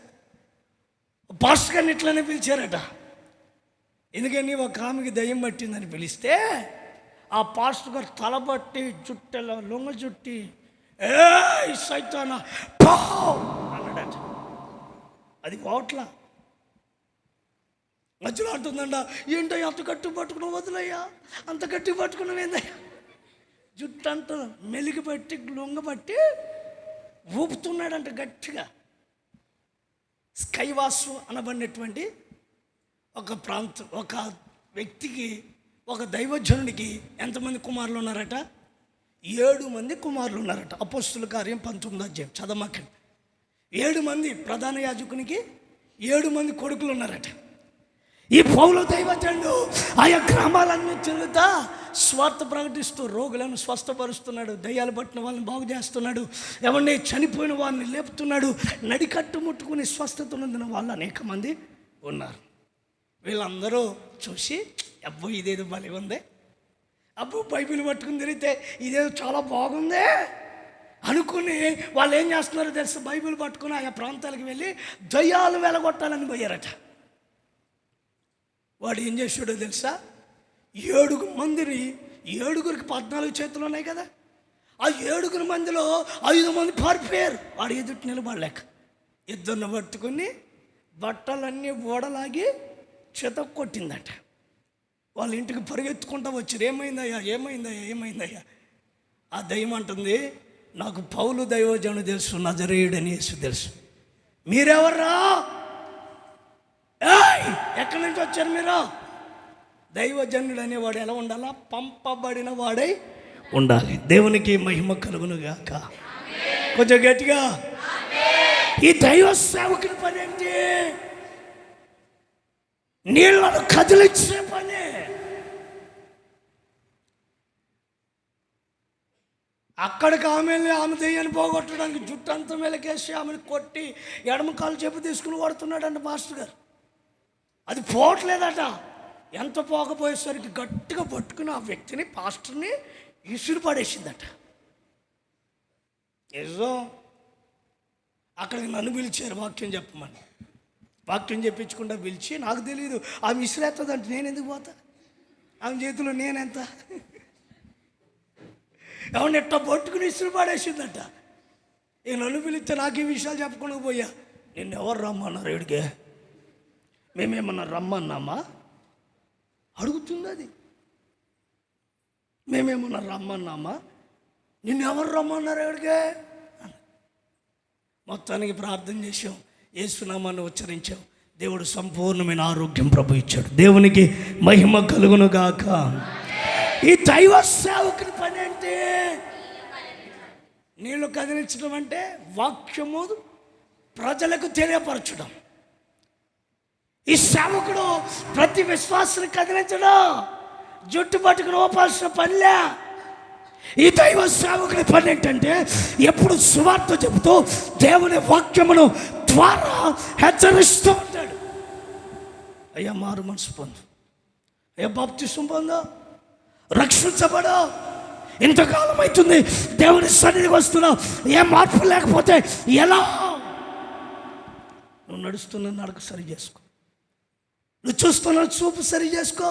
పాస్టర్ గారిని ఇట్లనే పిలిచారట. ఎందుకని ఒక ఆమెకి దయ్యం పట్టిందని పిలిస్తే ఆ పాస్టర్ గారు తలబట్టి జుట్టెలా లొంగ చుట్టి ఏ సైతానా పో అన్నాడట. అది పోవట్లా. మధ్యలో అంటుందంట, ఏంటో అంత గట్టి పట్టుకుని వదిలయ్యా, అంత గట్టి పట్టుకున్నావు ఏందయ్యా? జుట్టు అంట మెలిగి పట్టి లొంగబట్టి ఊపుతున్నాడంట గట్టిగా. స్కైవాసు అనబడినటువంటి ఒక ప్రాంతం, ఒక వ్యక్తికి, ఒక దైవజనుడికి ఎంతమంది కుమారులు ఉన్నారట? 7 మంది కుమారులు ఉన్నారట. అపోస్తుల కార్యం 19వ అధ్యాయం చదవమాకండి. 7 మంది ప్రధాన యాజకునికి 7 మంది కొడుకులు ఉన్నారట. ఈ పౌలు దైవజనుడు ఆయా గ్రామాలన్నీ తిరుగుతా స్వార్థ ప్రకటిస్తూ రోగులను స్వస్థపరుస్తున్నాడు, దయ్యాలు పట్టిన వాళ్ళని బాగు చేస్తున్నాడు, ఎవరిని చనిపోయిన వాళ్ళని లేపుతున్నాడు, నడికట్టు ముట్టుకుని స్వస్థత పొందిన వాళ్ళు అనేక మంది ఉన్నారు. వీళ్ళందరూ చూసి అబ్బో ఇదేదో భలే ఉంది, అబ్బో బైబిల్ పట్టుకుని తిరిగితే ఇదేదో చాలా బాగుంది అనుకుని వాళ్ళు ఏం చేస్తున్నారో తెలుసు? బైబిల్ పట్టుకుని ఆయా ప్రాంతాలకు వెళ్ళి దయ్యాలు వెలగొట్టాలని పోయారట. వాడు ఏం చేసాడో తెలుసా? 7 మందిని, 7గురికి 14 చేతులు ఉన్నాయి కదా, ఆ 7 మందిలో 5 మంది పారిపోయారు. వాడు ఎదుటి నిలబడలేక 2 పట్టుకుని బట్టలన్నీ ఓడలాగి చేత కొట్టిందట. వాళ్ళ ఇంటికి పరిగెత్తుకుంటా వచ్చారు. ఏమైందయ్యా, ఏమైందయ్యా, ఏమైందయ్యా? ఆ దయ్యం అంటుంది, నాకు పౌలు దైవజనుడు తెలుసు, నజరేయుడని యేసు తెలుసు. మీరెవర్రా? ఎక్కడి నుంచి వచ్చారు మీరు? దైవజనుడు అనేవాడు ఎలా ఉండాలా? పంపబడిన వాడై ఉండాలి. దేవునికి మహిమ కలుగును గాక. కొంచెం గట్టిగా. ఈ దైవ సేవకుని పని ఏంటి? నీళ్లను కదిలించే పని. అక్కడికి ఆమె దెయ్యాన్ని పోగొట్టడానికి జుట్టంతా మెలకేసి ఆమెను కొట్టి ఎడమ కాలు చెప్పు తీసుకుని కొడుతున్నాడంట మాస్టర్ గారు. అది పోవట్లేదట. ఎంత పోకపోయేసరికి గట్టిగా పట్టుకుని ఆ వ్యక్తిని, పాస్టర్ని ఇసురు పడేసిందట. ఏదో అక్కడికి నన్ను పిలిచారు వాక్యం చెప్పమని. వాక్యం చెప్పించకుండా పిలిచి, నాకు తెలియదు ఆమె ఇసురేస్తుందంటే నేను ఎందుకు పోతా? ఆమె చేతిలో నేనెంత? అవును, ఎట్లా పట్టుకుని ఇసురు పడేసిందట. ఇక నన్ను పిలిస్తే నాకు ఈ విషయాలు చెప్పకుండా పోయా. నిన్ను ఎవరు రమ్మన్నారు? ఏడికే మేమేమన్నా రమ్మన్నామా అడుగుతుంది అది. మేమేమన్నా రమ్మన్నామా? నిన్ను ఎవరు రమ్మన్నారు ఎవరికే? మొత్తానికి ప్రార్థన చేసాం, యేసునామాన్ని ఉచ్చరించాం. దేవుడు సంపూర్ణమైన ఆరోగ్యం ప్రభు ఇచ్చాడు. దేవునికి మహిమ కలుగును గాక. ఈ దైవ సేవకుని పని అంటే నీళ్లు కదిలించడం అంటే వాక్యము ప్రజలకు తెలియపరచడం. ఈ సేవకుడు ప్రతి విశ్వాసాన్ని కదిలించడం, జుట్టు పట్టుకుని ఓపాల్సిన పనిలే. ఈ దైవ సేవకుని పని ఏంటంటే ఎప్పుడు సువార్త చెబుతూ దేవుని వాక్యమును ద్వారా హెచ్చరిస్తూ ఉంటాడు. అయ్యా మారు మనసు పొందు, అయ్యా బాప్తిసం పొందు, రక్షించబడు. ఇంతకాలం అవుతుంది దేవుని సన్నిధికి వస్తున్నావు, ఏ మార్పు లేకపోతే ఎలా? నువ్వు నడుస్తున్న నడక సరి చేసుకో, నువ్వు చూస్తున్న చూపు సరి చేసుకో,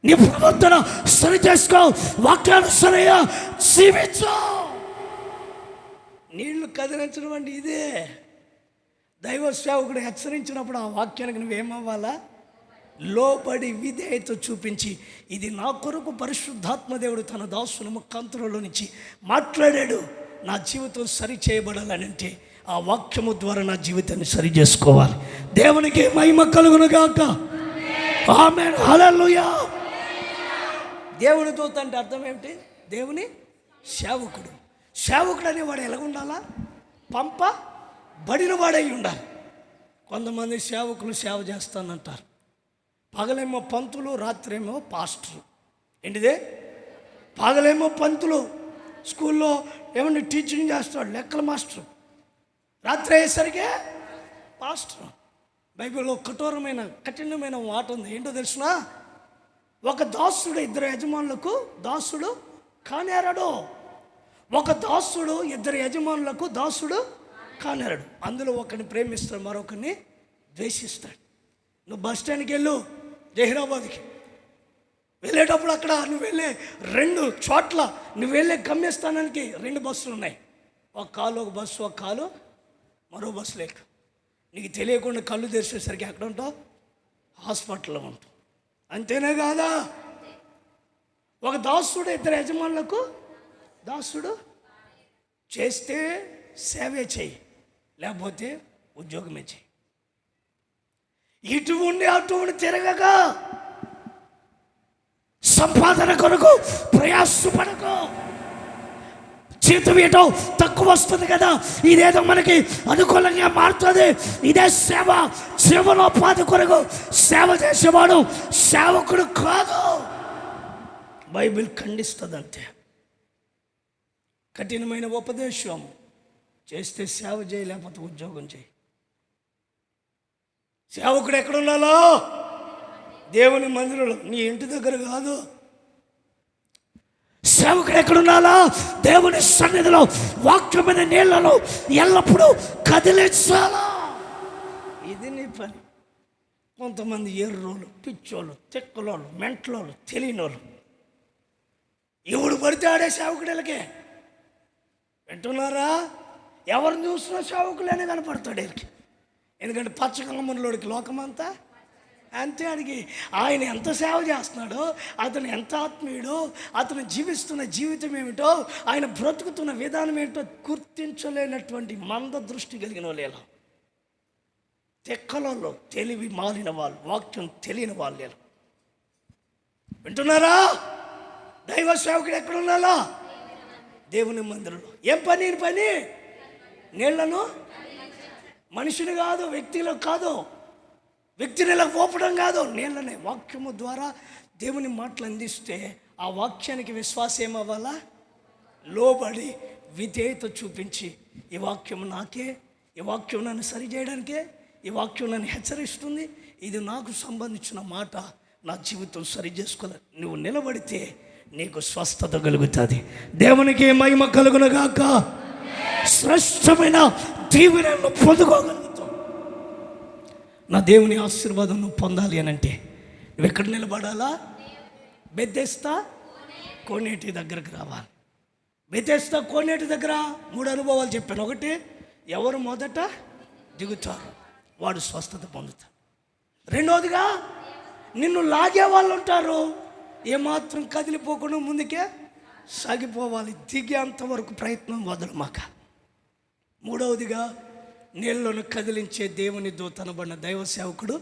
నీ ప్రవర్తన సరి చేసుకో, వాక్యానుసరిగా జీవించు. నీళ్లు కదిలించడం అంటే ఇదే. దైవ సేవకుడు హెచ్చరించినప్పుడు ఆ వాక్యానికి నువ్వేమవ్వాలా? లోబడి విధేయత చూపించి, ఇది నా కొరకు పరిశుద్ధాత్మ దేవుడు తన దాసుని ముఖాంతరంలో నుంచి మాట్లాడాడు, నా జీవితం సరి చేయబడాలని అంటే ఆ వాక్యము ద్వారా నా జీవితాన్ని సరి చేసుకోవాలి. దేవునికి మహిమ కలుగును గాక. ఆమేన్, హల్లెలూయా. దేవుని దూత అంటే అర్థం ఏమిటి? దేవుని సేవకుడు. సేవకుడు అనేవాడు ఎలా ఉండాలా? పంపబడిన వాడై ఉండాలి. కొంతమంది సేవకులు సేవ చేస్తానంటారు. పగలేమో పంతులు, రాత్రేమో పాస్టరు. ఏంటిదే? పగలేమో పంతులు, స్కూల్లో ఏమన్నా టీచింగ్ చేస్తాడు, లెక్కల మాస్టరు. రాత్రి అయ్యేసరికి పాస్టరు. బైబిల్లో కఠినమైన మాట ఉంది. ఏంటో తెలుసిన? ఒక దాసుడు ఇద్దరు యజమానులకు దాసుడు కానేరడు. ఒక దాసుడు ఇద్దరు యజమానులకు దాసుడు కానేరడు. అందులో ఒకరిని ప్రేమిస్తాడు, మరొకరిని ద్వేషిస్తాడు. నువ్వు బస్ స్టాండ్కి వెళ్ళు, జహీరాబాద్కి వెళ్ళేటప్పుడు అక్కడ నువ్వు వెళ్ళే 2 చోట్ల నువ్వు వెళ్ళే గమ్యస్థానానికి 2 బస్సులు ఉన్నాయి. ఒక కాలు ఒక బస్సు, ఒక కాలు మరో బస్సు లేక నీకు తెలియకుండా కళ్ళు తెరిచేసరికి ఎక్కడ ఉంటావు? హాస్పిటల్లో ఉంటావు. అంతేనే కాదా? ఒక దాసుడు ఇద్దరు యజమానులకు దాసుడు. చేస్తే సేవే చేయి, లేకపోతే ఉద్యోగమే చేయి. ఇటు ఉండి అటు ఉండి తిరగగా సంపాదన కొరకు ప్రయాసపడకు. జీతం ఏటో తక్కువ వస్తుంది కదా, ఇదేదో మనకి అనుకూలంగా మారుతుంది. ఇదే సేవ. జీవనోపాధి కొరకు సేవ చేసేవాడు సేవకుడు కాదు. బైబిల్ ఖండిస్తుంది అంతే. కఠినమైన ఉపదేశం చేస్తే సేవ చేయి, లేకపోతే ఉద్యోగం చేయి. సేవకుడు ఎక్కడ ఉండాలో? దేవుని మందిరంలో, నీ ఇంటి దగ్గర కాదు. సేవకుడు ఎక్కడున్నాలా? దేవుని సన్నిధిలో వాక్యమైన నీళ్లను ఎల్లప్పుడూ కదిలించాలా. ఇది నీ పని. కొంతమంది ఎర్రోళ్ళు, పిచ్చోళ్ళు, తిక్కలోళ్ళు, మెంటలోళ్ళు, తెలియనోళ్ళు ఎవడు పడితే ఆడే సేవకుడిలకే. వింటున్నారా? ఎవరిని చూసినా సేవకులనే కనపడతాడు వీళ్ళకి. ఎందుకంటే పచ్చకమ్మలోడికి లోకమంతా అంతే. అడిగి ఆయన ఎంత సేవ చేస్తున్నాడో, అతను ఎంత ఆత్మీయుడో, అతను జీవిస్తున్న జీవితం ఏమిటో, ఆయన బ్రతుకుతున్న విధానం ఏమిటో గుర్తించలేనటువంటి మంద దృష్టి కలిగిన వాళ్ళు, తెక్కలలో తెలివి మాలిన వాళ్ళు, వాక్యం తెలియని వాళ్ళు. వింటున్నారా? దైవ సేవకుడు ఎక్కడున్నాలో? దేవుని మందిరంలో. ఏం పని? నీళ్లను మనిషిని కాదు, వ్యక్తిలో కాదు, వ్యక్తిని ఇలా పోపడం కాదు, నీళ్ళనే వాక్యము ద్వారా దేవుని మాటలు అందిస్తే ఆ వాక్యానికి విశ్వాసం ఏమవ్వాలా? లోబడి విధేయత చూపించి, ఈ వాక్యం నాకే, ఈ వాక్యం నన్ను సరిచేయడానికే, ఈ వాక్యం నన్ను హెచ్చరిస్తుంది, ఇది నాకు సంబంధించిన మాట, నా జీవితం సరి చేసుకోవాలి. నువ్వు నిలబడితే నీకు స్వస్థత కలుగుతుంది. దేవునికి మహిమ కలుగునుగాక. శ్రేష్టమైన దీవెనను పొందుకోగలుగుతావు. నా దేవుని ఆశీర్వాదం నువ్వు పొందాలి అని అంటే నువ్వు ఎక్కడ నిలబడాలా? బెతెస్దా కోనేటి దగ్గరకు రావాలి. బెతెస్దా కోనేటి దగ్గర 3 అనుభవాలు చెప్పాను. ఒకటి, ఎవరు మొదట దిగుతారు వాడు స్వస్థత పొందుతారు. రెండవదిగా, నిన్ను లాగే వాళ్ళు ఉంటారు, ఏమాత్రం కదిలిపోకుండా ముందుకే సాగిపోవాలి. దిగేంత వరకు ప్రయత్నం వదలమాక. మూడవదిగా, నీళ్ళను కదిలించే దేవుని దూతనబడిన దైవ సేవకుడు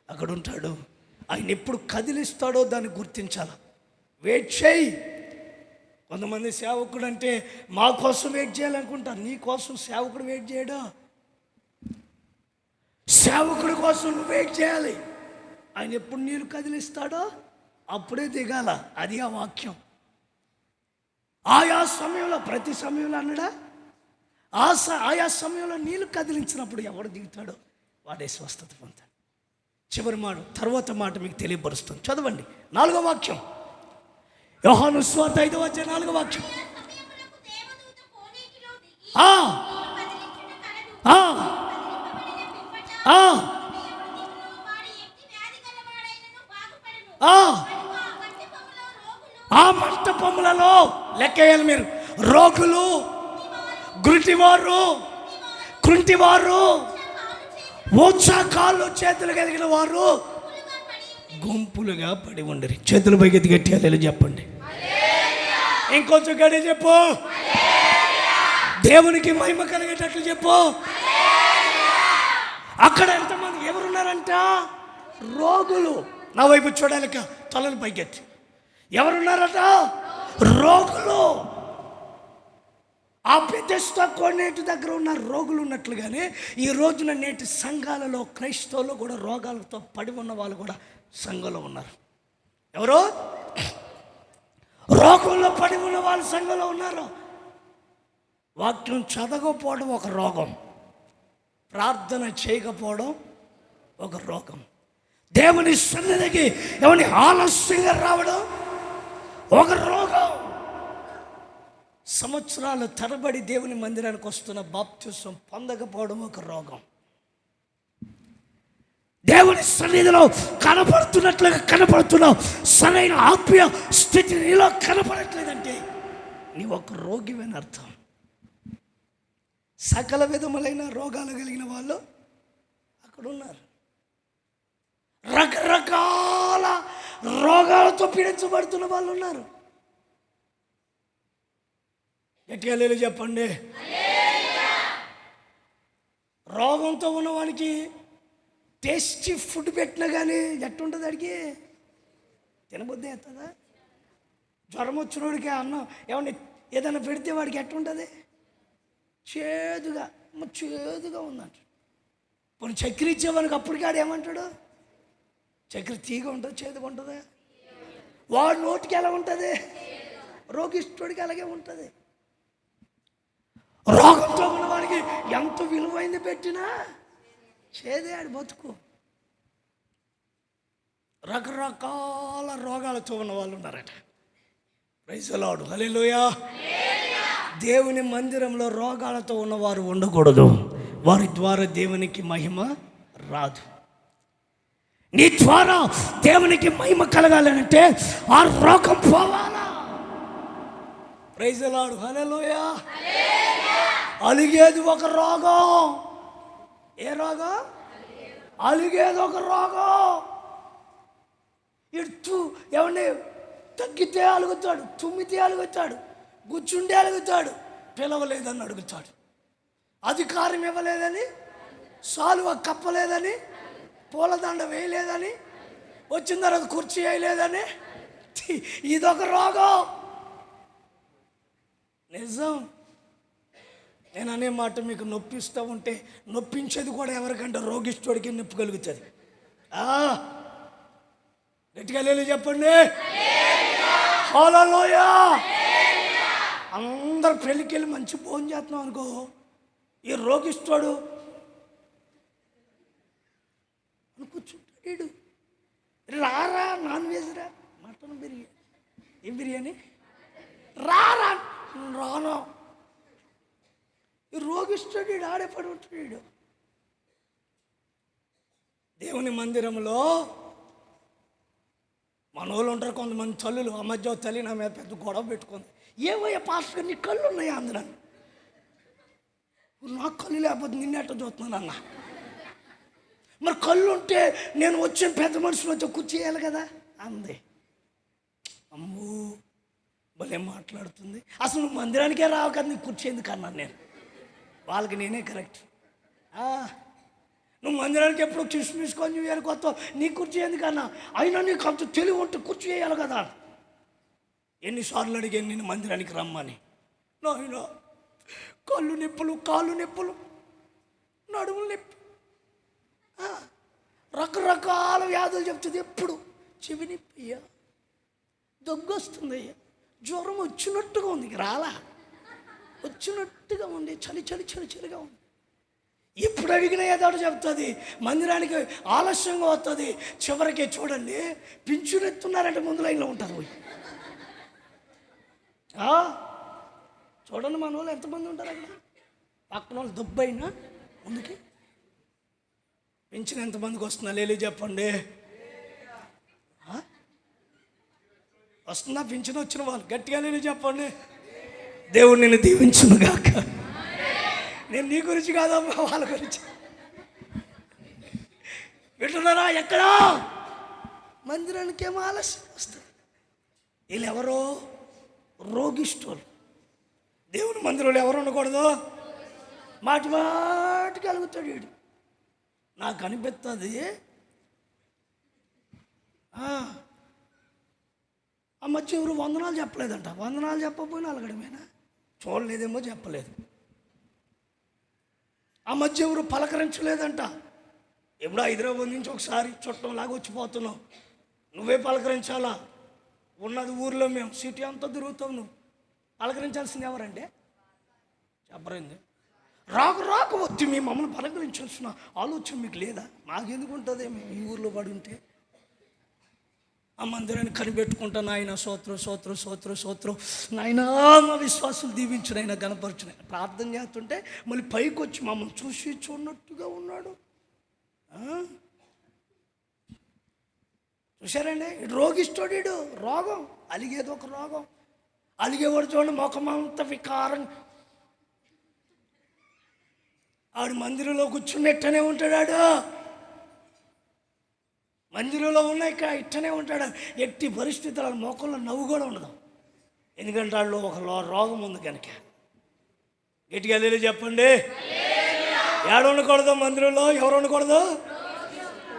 అక్కడ ఉంటాడు. ఆయన ఎప్పుడు కదిలిస్తాడో దాన్ని గుర్తించాలి. వెయిట్ చేయి. కొంతమంది సేవకుడు అంటే మా కోసం వెయిట్ చేయాలనుకుంటారు. నీ కోసం సేవకుడు వెయిట్ చేయడా? సేవకుడి కోసం నువ్వు వెయిట్ చేయాలి. ఆయన ఎప్పుడు నీళ్ళు కదిలిస్తాడో అప్పుడే దిగాల. అది ఆ వాక్యం. ఆయా సమయంలో, ప్రతి సమయంలో అన్నడా, ఆయా సమయంలో నీళ్ళు కదిలించినప్పుడు ఎవడు దిగుతాడో వాడే స్వస్థత పొందుతాడు. చివరి మాట, తర్వాత మాట మీకు తెలియపరుస్తుంది. చదవండి 4వ వాక్యం. యోహాను సువార్త 5వ వాక్యం. ఆ మంటపములలో లెక్కేయాలి మీరు. రోగులు, గురిటివారు, కుంటివారు, ఊచా కాళ్ళు చేతులు కలిగిన వారు గుంపులుగా పడి ఉండరు. చేతులు పైకి గట్టిగా చెప్పండి. ఇంకొంచెం గడి చెప్పు. దేవునికి మహిమ కలిగేటట్లు చెప్పు. అక్కడ ఎంతమంది ఎవరున్నారంట? రోగులు. నా వైపు చూడాలిక తలలు పైకెత్తి. ఎవరున్నారట? రోగులు. ఆ బెతెస్దా కోనేటి దగ్గర ఉన్న రోగులు ఉన్నట్లుగానే ఈ రోజున నేటి సంఘాలలో క్రైస్తవులు కూడా రోగాలతో పడి ఉన్న వాళ్ళు కూడా సంఘంలో ఉన్నారు. ఎవరు? రోగంలో పడి ఉన్న వాళ్ళు సంఘంలో ఉన్నారు. వాక్యం చదవకపోవడం ఒక రోగం, ప్రార్థన చేయకపోవడం ఒక రోగం, దేవుని సన్నిధికి ఎవరిని ఆలస్యంగా రావడం ఒక రోగం, సంవత్సరాల తరబడి దేవుని మందిరానికి వస్తున్న బాప్తిసం పొందకపోవడం ఒక రోగం, దేవుని సన్నిధిలో కనపడుతున్నట్లుగా కనపడుతున్నావు, సరైన ఆత్మీయ స్థితి నీలో కనపడట్లేదంటే నీ ఒక రోగివని అర్థం. సకల విధములైన రోగాలు కలిగిన వాళ్ళు అక్కడ ఉన్నారు. రకరకాల రోగాలతో పీడించబడుతున్న వాళ్ళు ఉన్నారు. గట్టిగా లేదు చెప్పండి. రోగంతో ఉన్నవానికి టేస్టీ ఫుడ్ పెట్టినా కానీ ఎట్టుంటుంది? అడిగి తినబుద్ధి అవుతుందా? జ్వరం వచ్చినోడికి అన్నం ఏమన్నా ఏదైనా పెడితే వాడికి ఎట్టుంటుంది? చేదుగా ఉందంట. పోనీ చక్కెర ఇచ్చేవానికి అప్పటికి ఆడు ఏమంటాడు? చక్కెర తీగ ఉంటుంది, చేదుగా ఉంటుందా? వాడు నోటికి ఎలా ఉంటుంది? రోగిష్ఠుడికి అలాగే ఉంటుంది. రోగంతో ఉన్నవాడికి ఎంత విలువైంది పెట్టినా చేదే ఆడి బతుకు. రకరకాల రోగాలతో ఉన్న వాళ్ళు ఉన్నారట. ప్రైజ్ ది లార్డ్, హల్లెలూయా. దేవుని మందిరంలో రోగాలతో ఉన్నవారు ఉండకూడదు. వారి ద్వారా దేవునికి మహిమ రాదు. నీ ద్వారా దేవునికి మహిమ కలగాలంటే ఆ రోగం పోవాలా. ప్రైజ్ ది లార్డ్, హల్లెలూయా. అలిగేది ఒక రోగం. ఏ రోగం? అలిగేది ఒక రోగం. ఇటు ఎవరిని తగ్గితే అలుగుతాడు, తుమ్మితే అలుగుతాడు, గుచ్చుండే అలుగుతాడు, పిలవలేదని అడుగుతాడు, అధికారం ఇవ్వలేదని, సాలువ కప్పలేదని, పూలదండ వేయలేదని, వచ్చిన తర్వాత కుర్చీ వేయలేదని. ఇదొక రోగం. నిజం. నేను అనే మాట మీకు నొప్పిస్తూ ఉంటే నొప్పించేది కూడా ఎవరికంటే రోగిష్ఠుడికి నొప్పి కలుగుతుంది. గట్టిగా లేదు చెప్పండి. హల్లెలూయా. అందరు పెళ్ళికి వెళ్ళి మంచి భోజనం చేస్తున్నాం అనుకో, ఈ రోగిష్ఠుడు కూర్చుంటాడు. రారా నాన్ వెజ్ రా, మటన్ బిర్యానీ, ఏ బిర్యానీ రారా, రాను. ఈ రోగిష్ఠుడు ఆడే పడి ఉంటాడు. దేవుని మందిరంలో మనోళ్ళు ఉంటారు కొంతమంది తల్లులు. ఆ మధ్య తల్లి నా మీద పెద్ద గొడవ పెట్టుకుంది. ఏమయ్యా పాస్టర్ నీ కళ్ళు ఉన్నాయా అందరూ? నాకు కళ్ళు లేకపోతే నిన్నెట్ట చూస్తున్నాను అన్న. మరి కళ్ళు ఉంటే నేను వచ్చిన పెద్ద మనుషులు వచ్చి కూర్చేయాలి కదా అంది. అమ్మో భలే మాట్లాడుతుంది. అసలు నువ్వు మందిరానికే రావు కదా, నీకు కూర్చేందుకు అన్నాను నేను. వాళ్ళకి నేనే కరెక్ట్. నువ్వు మందిరానికి ఎప్పుడు కిస్మిస్ కొంచెం వేయాలి కొత్త, నీ కుర్చీ ఎందుకన్నా? అయినా నీకు అంత తెలివి ఉంటే కుర్చీ వేయాలి కదా. ఎన్నిసార్లు అడిగాను నేను మందిరానికి రమ్మని. నాయన కళ్ళు నొప్పులు, కాళ్ళు నొప్పులు, నడుములు నొప్పి, రకరకాల వ్యాధులు చెప్తుంది. ఎప్పుడు చెవి నొప్పి అయ్యా, దగ్గు వస్తుంది అయ్యా, జ్వరం వచ్చినట్టుగా ఉంది, రాలా వచ్చినట్టుగా ఉంది, చలిగా ఉంది. ఎప్పుడు అడిగినా ఏదో చెప్తుంది. మందిరానికి ఆలస్యంగా వస్తుంది. చివరికి చూడండి పింఛనెత్తున్నారంటే ముందు లైన్లో ఉంటారు. చూడండి మన వాళ్ళు ఎంతమంది ఉంటారు అక్కడ. పక్కన వాళ్ళు దుబ్బైనా ముందుకి పింఛన్ ఎంతమందికి వస్తున్నా లేలే చెప్పండి. వస్తుందా పింఛన్ వచ్చిన వాళ్ళు? గట్టిగా లేని చెప్పండి. దేవుడు నిన్ను దీవించును గాక. నేను నీ గురించి కాదమ్మా, వాళ్ళ గురించి వింటున్నారా? ఎక్కడా మందిరానికి ఏమో ఆలస్యం వస్తుంది. వీళ్ళు ఎవరో రోగిష్ఠులు. దేవుని మందిరంలో ఎవరు ఉండకూడదు? మాటి కలుగుతాడు వీడు. నాకు అనిపిస్తుంది ఆ మధ్య ఎవరు వందనాలు చెప్పలేదంట. వందనాలు చెప్పకపోయినా అలగడమేనా? చూడలేదేమో, చెప్పలేదు. ఆ మధ్య ఎవరు పలకరించలేదంట. ఎప్పుడో హైదరాబాద్ నుంచి ఒకసారి చుట్టంలాగా వచ్చిపోతున్నావు, నువ్వే పలకరించాలా? ఉన్నది ఊర్లో, మేము సిటీ అంతా తిరుగుతావు, నువ్వు పలకరించాల్సింది ఎవరంటే? చెప్పరింది. రాకు వచ్చి మీ మమ్మల్ని పలకరించాల్సిన ఆలోచన మీకు లేదా? నాకెందుకు ఉంటుంది? మేము ఈ ఊర్లో పడి ఉంటే ఆ మందిరాన్ని కనిపెట్టుకుంటా, నాయన స్తోత్రం స్తోత్రం స్తోత్రం స్తోత్రం, నాయన మా విశ్వాసులు దీవించిన, ఆయన గణపరచిన ప్రార్థన చేస్తుంటే మళ్ళీ పైకి వచ్చి మమ్మల్ని చూసి చూడనట్టుగా ఉన్నాడు. చూసారండి, రోగిస్తాడు. రోగం అలిగేది ఒక రోగం. అలిగేవాడు చూడండి, ముఖమంతా వికారం. ఆడు మందిరంలో కూర్చున్నట్టనే ఉంటాడు. మందిరంలో ఉన్న ఇక్కడ ఇట్టనే ఉంటాడు. ఎట్టి పరిస్థితులు మోకంలో నవ్వు కూడా ఉండదు. ఎందుకంటే వాళ్ళు ఒక రోగం ఉంది కనుక. గట్టిగా వెళ్ళి చెప్పండి. ఏడు ఉండకూడదు మందిరంలో. ఎవరు ఉండకూడదు?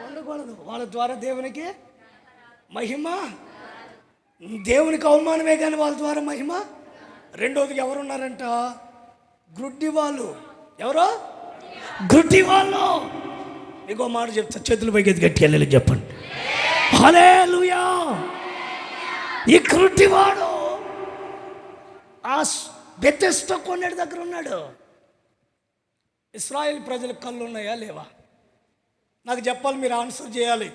ఉండకూడదు. వాళ్ళ ద్వారా దేవునికి మహిమ, దేవునికి అవమానమే కానీ వాళ్ళ ద్వారా మహిమ. రెండోదిగా ఎవరున్నారంట? గ్రుడ్డి వాళ్ళు. ఎవరో గ్రుడ్డి వాళ్ళు. ఇంకో మాట చెప్తా, చేతులు పైకి ఎత్తి గట్టిగా వెళ్ళి చెప్పండి. హల్లెలూయా. ఈ గ్రుడ్డివాడు ఆ బెతెస్దా కొన్నేటి దగ్గర ఉన్నాడు. ఇశ్రాయేల్ ప్రజలకు కళ్ళు ఉన్నాయా లేవా? నాకు చెప్పాలి, మీరు ఆన్సర్ చేయాలి.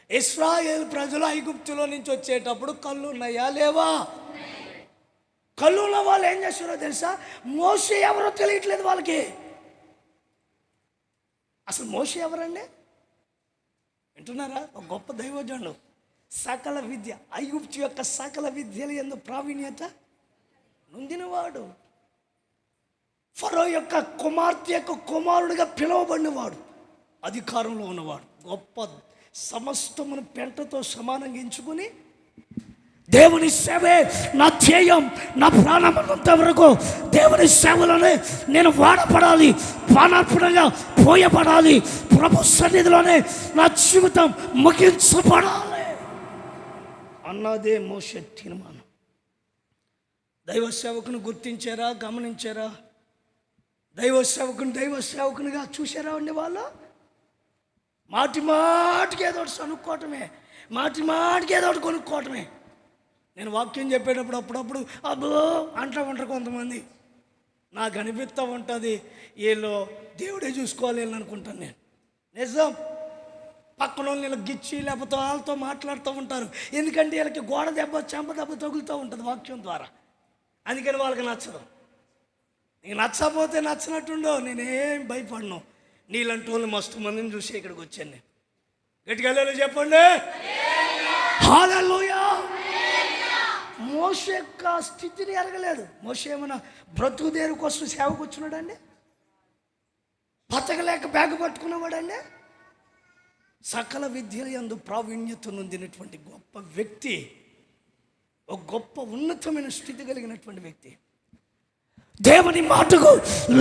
ఇశ్రాయేల్ ప్రజలు ఐగుప్తులో నుంచి వచ్చేటప్పుడు కళ్ళు ఉన్నాయా లేవా? కళ్ళు ఉన్న వాళ్ళు ఏం చేస్తారో తెలుసా? మోషే ఎవరో తెలియట్లేదు వాళ్ళకి. అసలు మోషే ఎవరండి? వింటున్నారా? ఒక గొప్ప దైవజనుడు, సకల విద్య, ఐగుప్తు యొక్క సకల విద్యలు యందు ప్రావీణ్యత నొందినవాడు, ఫరో యొక్క కుమార్తె యొక్క కుమారుడిగా పిలువబడినవాడు, అధికారంలో ఉన్నవాడు, గొప్ప సమస్తమును పెంటతో సమానంగా ఎంచుకుని దేవుని సేవే నా ధ్యేయం, నా ప్రాణమంత వరకు దేవుని సేవలోనే నేను వాడపడాలి, ప్రాణార్పణగా పోయబడాలి, ప్రభు సన్నిధిలోనే నా జీవితం ముగించబడాలి అన్నదే మోషే తీర్మానం. దైవ సేవకుని గుర్తించారా? గమనించారా? దైవ సేవకునిగా చూసారా అండి? వాళ్ళు మాటికి ఏదో ఒకటి సనుక్కోవటమే, మాటికి ఏదో ఒకటి కొనుక్కోవటమే. నేను వాక్యం చెప్పేటప్పుడు అప్పుడప్పుడు అబ్బో అంటూ ఉంటారు కొంతమంది. నాకు అనిపిస్తూ ఉంటుంది, వీళ్ళు దేవుడే చూసుకోవాలి అనుకుంటాను నేను. నిజం. పక్కన వాళ్ళు వీళ్ళకి గిచ్చి లేకపోతే వాళ్ళతో మాట్లాడుతూ ఉంటారు. ఎందుకంటే వీళ్ళకి గోడ దెబ్బ, చెంప దెబ్బ తగులుతూ ఉంటుంది వాక్యం ద్వారా. అందుకని వాళ్ళకి నచ్చదు. నీకు నచ్చకపోతే నచ్చినట్టుండో, నేనేం భయపడను. నీళ్ళంటి వాళ్ళు మస్తు మందిని చూసి ఇక్కడికి వచ్చాను నేను. గట్టిగా వెళ్ళి చెప్పండి. హల్లెలూయా. మోషే యొక్క స్థితిని ఎరగలేదు. మోషే ఏమన్నా బ్రతుకుదేరు కోసం సేవకు వచ్చినాడండి? బతకలేక బ్యాగ్ పట్టుకున్నవాడండి? సకల విద్యల యందు ప్రావీణ్యత నొందినటువంటి గొప్ప వ్యక్తి, ఒక గొప్ప ఉన్నతమైన స్థితి కలిగినటువంటి వ్యక్తి, దేవుని మాటకు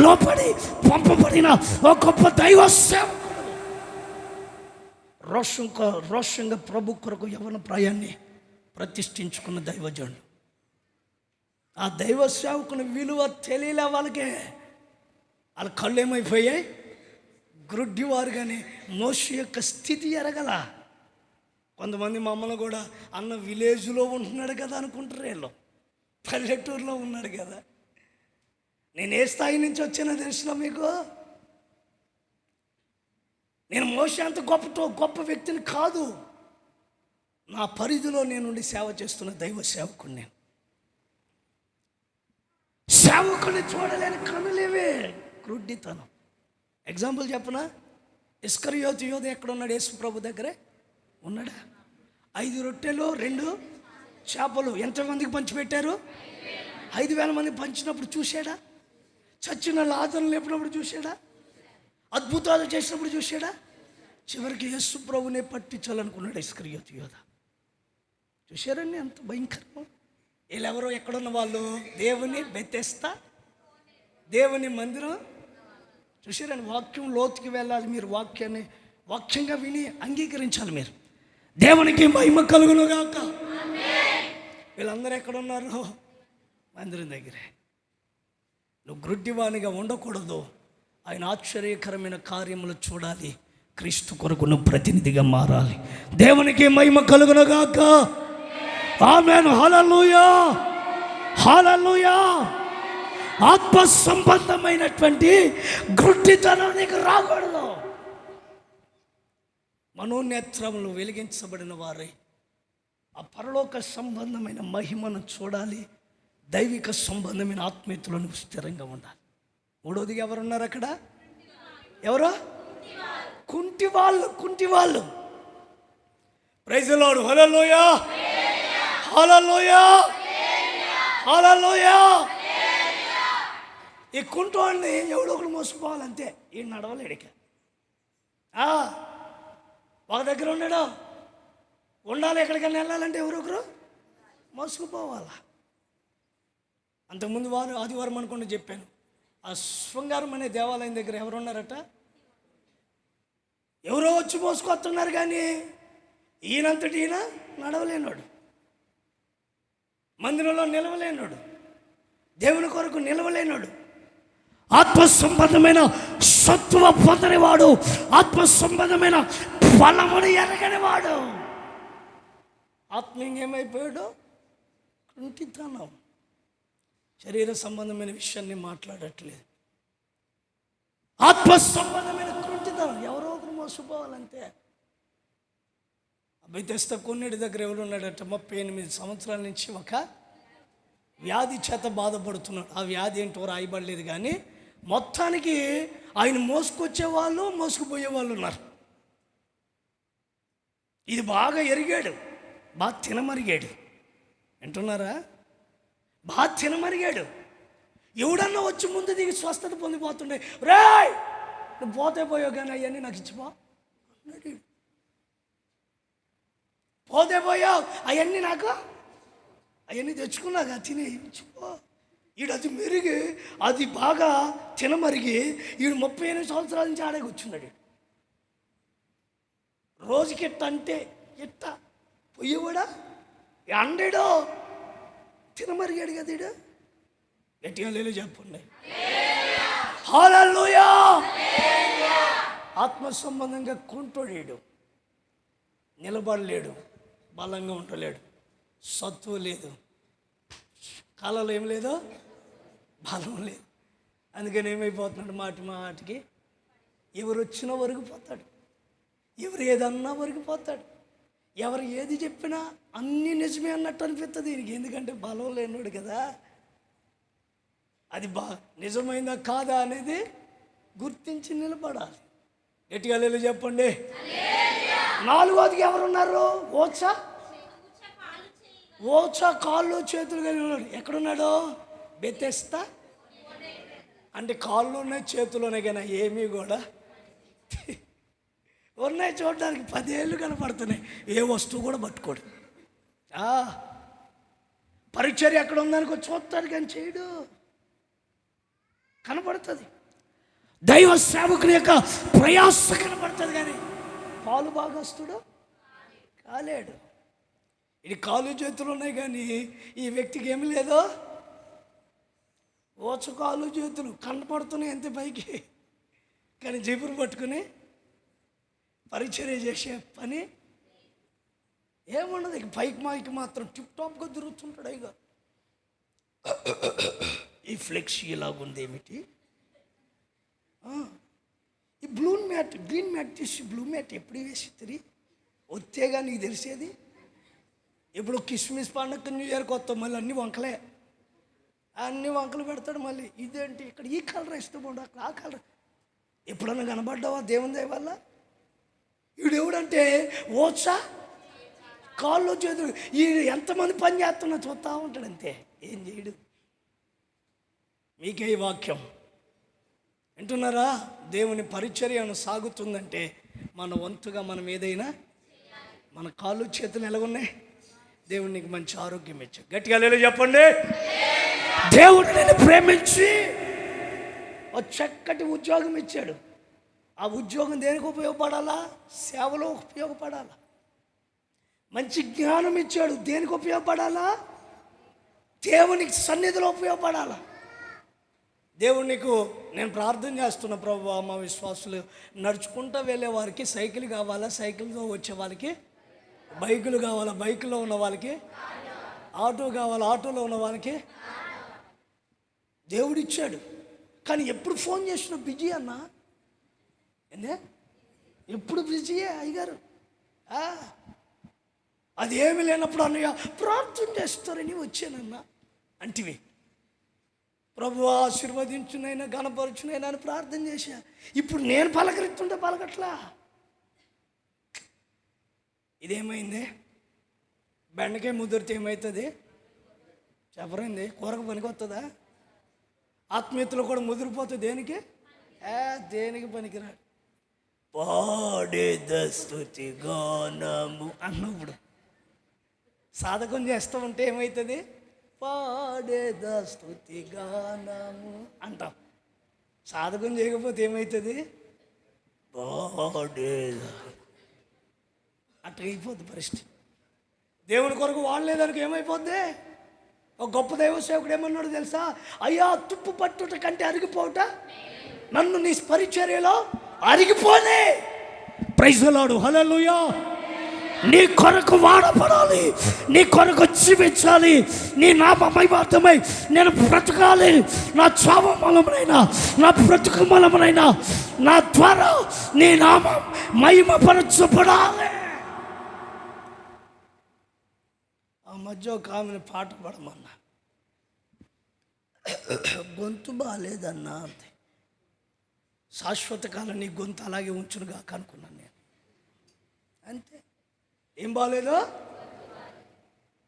లోపడి పంపబడిన ఒక గొప్ప దైవ సేవకుడు, రోషంగా ప్రభు కొరకు యవ్వన ప్రాయాన్ని ప్రతిష్ఠించుకున్న దైవజనుడు. ఆ దైవ సేవకుని విలువ తెలియలే వాళ్ళకే. వాళ్ళ కళ్ళు ఏమైపోయాయి? గ్రుడ్డివారుగానే. మోషే యొక్క స్థితి ఎరగల. కొంతమంది మమ్మల్ని కూడా అన్న విలేజ్లో ఉంటున్నాడు కదా అనుకుంటారు, వీళ్ళు పల్లెటూరులో ఉన్నాడు కదా. నేను ఏ స్థాయి నుంచి వచ్చానో తెలుసులో మీకు? నేను మోషే అంత గొప్ప వ్యక్తిని కాదు. నా పరిధిలో నేనుండి సేవ చేస్తున్న దైవ సేవకుని. నేను సేవకుని చూడలేని కనులేవే, గ్రుడ్డితనం. ఎగ్జాంపుల్ చెప్పనా? ఇస్కరియోతు యోధ ఎక్కడ ఉన్నాడు? యేసు ప్రభు దగ్గరే ఉన్నాడా? 5 రొట్టెలు 2 చేపలు ఎంతమందికి పంచిపెట్టారు? 5,000 మందికి పంచినప్పుడు చూశాడా? చచ్చిన లాజరును లేపినప్పుడు చూశాడా? అద్భుతాలు చేసినప్పుడు చూశాడా? చివరికి యేసు ప్రభునే పట్టించాలనుకున్నాడు ఇస్కరియోతు యోధ. చూశారండి ఎంత భయంకరం? వీళ్ళెవరో ఎక్కడున్న వాళ్ళు? దేవుని బెతెస్దా, దేవుని మందిరం. చూశారండి, వాక్యం లోతుకి వెళ్ళాలి. మీరు వాక్యంగా విని అంగీకరించాలి. మీరు దేవునికి మహిమ కలుగునుగాక. వీళ్ళందరూ ఎక్కడున్నారు? మందిరం దగ్గరే. నువ్వు గ్రుడ్డివానిగా ఉండకూడదు. ఆయన ఆశ్చర్యకరమైన కార్యములు చూడాలి. క్రీస్తు కొరకు నువ్వు ప్రతినిధిగా మారాలి. దేవునికి మహిమ కలుగునుగాక. ఆమేన్. హల్లెలూయా, హల్లెలూయా. ఆత్మ సంబంధమైనటువంటి గ్రుడ్డితనం నీకు రాకూడదు. మనోనేత్రములు వెలిగించబడిన వారై ఆ పరలోక సంబంధమైన మహిమను చూడాలి. దైవిక సంబంధమైన ఆత్మీయతలో నువ్వు స్థిరంగా ఉండాలి. మూడోదిగా ఎవరున్నారు అక్కడ? ఎవరు? కుంటివాళ్ళు. Praise the lord. Hallelujah, hallelujah, hallelujah. ఈ కుంటోళ్ళని ఎవడో ఒకడు మోసుకుపోవాలంతే. ఈ నడవలేడిక. ఒక దగ్గర ఉన్నాడు, ఉండాలి. ఎక్కడికైనా వెళ్ళాలంటే ఎవరొకరు మోసుకుపోవాలా. అంతకుముందు ఆదివారం అనుకుంటూ చెప్పాను, ఆ శృంగారం అనే దేవాలయం దగ్గర ఎవరున్నారట? ఎవరో వచ్చి మోసుకొస్తున్నారు, కానీ ఈయనంతటి ఈయన నడవలేనాడు, మందిరంలో నిలవలేనాడు, దేవుని కొరకు నిలవలేనాడు. ఆత్మ సంబంధమైన సత్వ పొందనివాడు, ఆత్మ సంబంధమైన బలమును ఎరగనివాడు ఆత్మీయంగా ఏమైపోయాడు? కుంటితనం. శరీర సంబంధమైన విషయాన్ని మాట్లాడట్లేదు. ఆత్మ సంబంధమైన కుంటితనం. ఎవరో ఒకరు మోసపోవాలంతే. బెతెస్దా కొన్నిటి దగ్గర ఎవరు ఉన్నాడట? 38 సంవత్సరాల నుంచి ఒక వ్యాధి చేత బాధపడుతున్నాడు. ఆ వ్యాధి ఏంటో రాయబడలేదు, కానీ మొత్తానికి ఆయన మోసుకొచ్చే వాళ్ళు, మోసుకుపోయే వాళ్ళు ఉన్నారు. ఇది బాగా ఎరిగాడు, బాగా తినమరిగాడు. వింటున్నారా? బాగా తినమరిగాడు. ఎవడన్నా వచ్చి ముందు దిగి స్వస్థత పొందిపోతుండే, రేయ్ నువ్వు పోతే పోయావు, కానీ అవన్నీ నాకు ఇచ్చిపో అన్నాడు. పోతే పోయావు, అవన్నీ నాకు, అవన్నీ తెచ్చుకున్నాగా తిని ఇచ్చిపో. ఈడు అది మెరిగి, అది బాగా తినమరిగి, ఈడు 38 సంవత్సరాల నుంచి ఆడే కూర్చున్నాడు. రోజుకి ఎట్ట అంటే ఎట్ట పొయ్యివాడా అండేడో తినమరిగాడు కదా. ఈడు గట్టిగా లేలో చెప్పండి. హల్లెలూయా. ఆత్మ సంబంధంగా కుంటోడేడు, నిలబడలేడు, బలంగా ఉండలేడు, సత్తువ లేదు, కాలంలో ఏం లేదు, బలం లేదు. అందుకని ఏమైపోతున్నాడు? మాటికి ఎవరు వచ్చినా వరిగిపోతాడు, ఎవరు ఏదన్నా వరిగిపోతాడు, ఎవరు ఏది చెప్పినా అన్నీ నిజమే అన్నట్టు అనిపిస్తుంది దీనికి. ఎందుకంటే బలం లేనుడు కదా. అది నిజమైందా కాదా అనేది గుర్తించి నిలబడాలి. గట్టిగా లేదు చెప్పండి. 4వదికి ఎవరున్నారు? ఓచా కాళ్ళు చేతులు కలిగి ఉన్నాడు. ఎక్కడున్నాడు? బెతెస్దా. అంటే కాళ్ళు ఉన్నాయి, చేతులు ఉన్నాయి, కానీ ఏమీ కూడా ఉన్నాయి. చూడడానికి 10 ఏళ్ళు కనపడుతున్నాయి, ఏ వస్తువు కూడా పట్టుకోడు. పరిచర్య ఎక్కడ ఉందనుకో చూస్తాడు, కానీ చేయడు. కనపడుతుంది దైవ సేవకుని యొక్క ప్రయాస కనపడుతుంది, కానీ పాలు భాగస్తుడు కాలేడు. ఇది కాలు చేతులు ఉన్నాయి, కానీ ఈ వ్యక్తికి ఏమి లేదో. ఓచ కాలు చేతులు కనపడుతున్నాయి అంతే పైకి, కానీ జీపురు పట్టుకుని పరిచర్య చేసే పని ఏముండదు. ఇక పైకి మాకి మాత్రం టిప్ టాప్గా తిరుగుతుంటాడు. ఇక ఈ ఫ్లెక్స్ ఇలాగుంది ఏమిటి? ఈ గ్రీన్ మ్యాట్ తీసి బ్లూ మ్యాట్ ఎప్పుడు వేసి తిరిగి వచ్చేగా నీకు తెలిసేది. ఇప్పుడు కిస్మిస్ పండుగ న్యూ ఇయర్కి వస్తాం, మళ్ళీ అన్ని వంకలే, అన్ని వంకలు పెడతాడు. మళ్ళీ ఇదేంటి ఇక్కడ ఈ కలర్ ఇష్టం ఉండదు, అక్కడ ఆ కలర్. ఎప్పుడన్నా కనబడ్డావా దేవుని దయ వల్ల? ఈడెవడంటే ఓచా కాళ్ళు చేతులు. ఈ ఎంతమంది పని చేస్తున్నా చూస్తూ ఉంటాడు అంతే, ఏం చేయడు. మీకే ఈ వాక్యం వింటున్నారా? దేవుని పరిచర్యను సాగుతుందంటే మన వంతుగా మనం ఏదైనా, మన కాళ్ళు చేతులు ఎలాగున్నాయి? దేవుడు నీకు మంచి ఆరోగ్యం ఇచ్చాడు. గట్టిగా లేదు చెప్పండి. దేవుడు నేను ప్రేమించి ఒక చక్కటి ఉద్యోగం ఇచ్చాడు. ఆ ఉద్యోగం దేనికి ఉపయోగపడాలా? సేవలో ఉపయోగపడాలా. మంచి జ్ఞానం ఇచ్చాడు, దేనికి ఉపయోగపడాలా? దేవునికి సన్నిధిలో ఉపయోగపడాలి. దేవుడు నీకు, నేను ప్రార్థన చేస్తున్నా, ప్రభువా మా విశ్వాసులు నడుచుకుంటూ వెళ్ళే వారికి సైకిల్ కావాలా, సైకిల్తో వచ్చే వాళ్ళకి బైకులు కావాలా, బైకులో ఉన్న వాళ్ళకి ఆటో కావాలా, ఆటోలో ఉన్న వాళ్ళకి దేవుడు ఇచ్చాడు. కానీ ఎప్పుడు ఫోన్ చేసినా బిజీ అన్నా, ఏందే ఎప్పుడు బిజీయే అయ్యగారు. అది ఏమి లేనప్పుడు అన్నయ్య ప్రార్థన చేస్తారని వచ్చానన్నా అంటివి. ప్రభువా ఆశీర్వదించునైనా గణపరచునైనా అని ప్రార్థన చేశా. ఇప్పుడు నేను పలకరిస్తుంటే పలకట్లా. ఇదేమైంది? బెండకాయ ముదిరితే ఏమవుతుంది చెప్పరైంది? కూరకు పనికి వస్తుందా? ఆత్మీయతలో కూడా ముదిరిపోతుంది. దేనికి? దేనికి పనికిరాడు. పాడేద స్తుతి గానము అన్నప్పుడు సాధకం చేస్తూ ఉంటే ఏమవుతుంది? పాడేద స్తుతి గానము అంటాం. సాధకం చేయకపోతే ఏమవుతుంది? పాడేద అట్లా అయిపోద్ది పరిస్థితి. దేవుని కొరకు వాడలేదానికి ఏమైపోద్ది? ఒక గొప్ప దైవ సేవకుడు ఏమన్నాడు తెలుసా? అయ్యా తుప్పు పట్టుట కంటే అరిగిపోవుట నన్ను నీ పరిచర్యలో అరిగిపోలే. ప్రైజ్ ది లార్డ్, హల్లెలూయా. నీ కొరకు వాడపడాలి, నీ కొరకు జీవించాలి, నీ నామ మహిమార్థమై నేను బ్రతకాలి. నా చావు మూలమునైనా నా బ్రతుకు మూలమునైనా నా ద్వారా నీ నామం మహిమపరచబడాలి. ఆ మధ్య ఒక ఆమెను పాట పాడమన్నా, గొంతు బాగాలేదన్నా అంతే. శాశ్వత కాలం నీ గొంతు అలాగే ఉంచునుగా కనుక్కున్నాను నేను, అంతే. ఏం బాగాలేదు?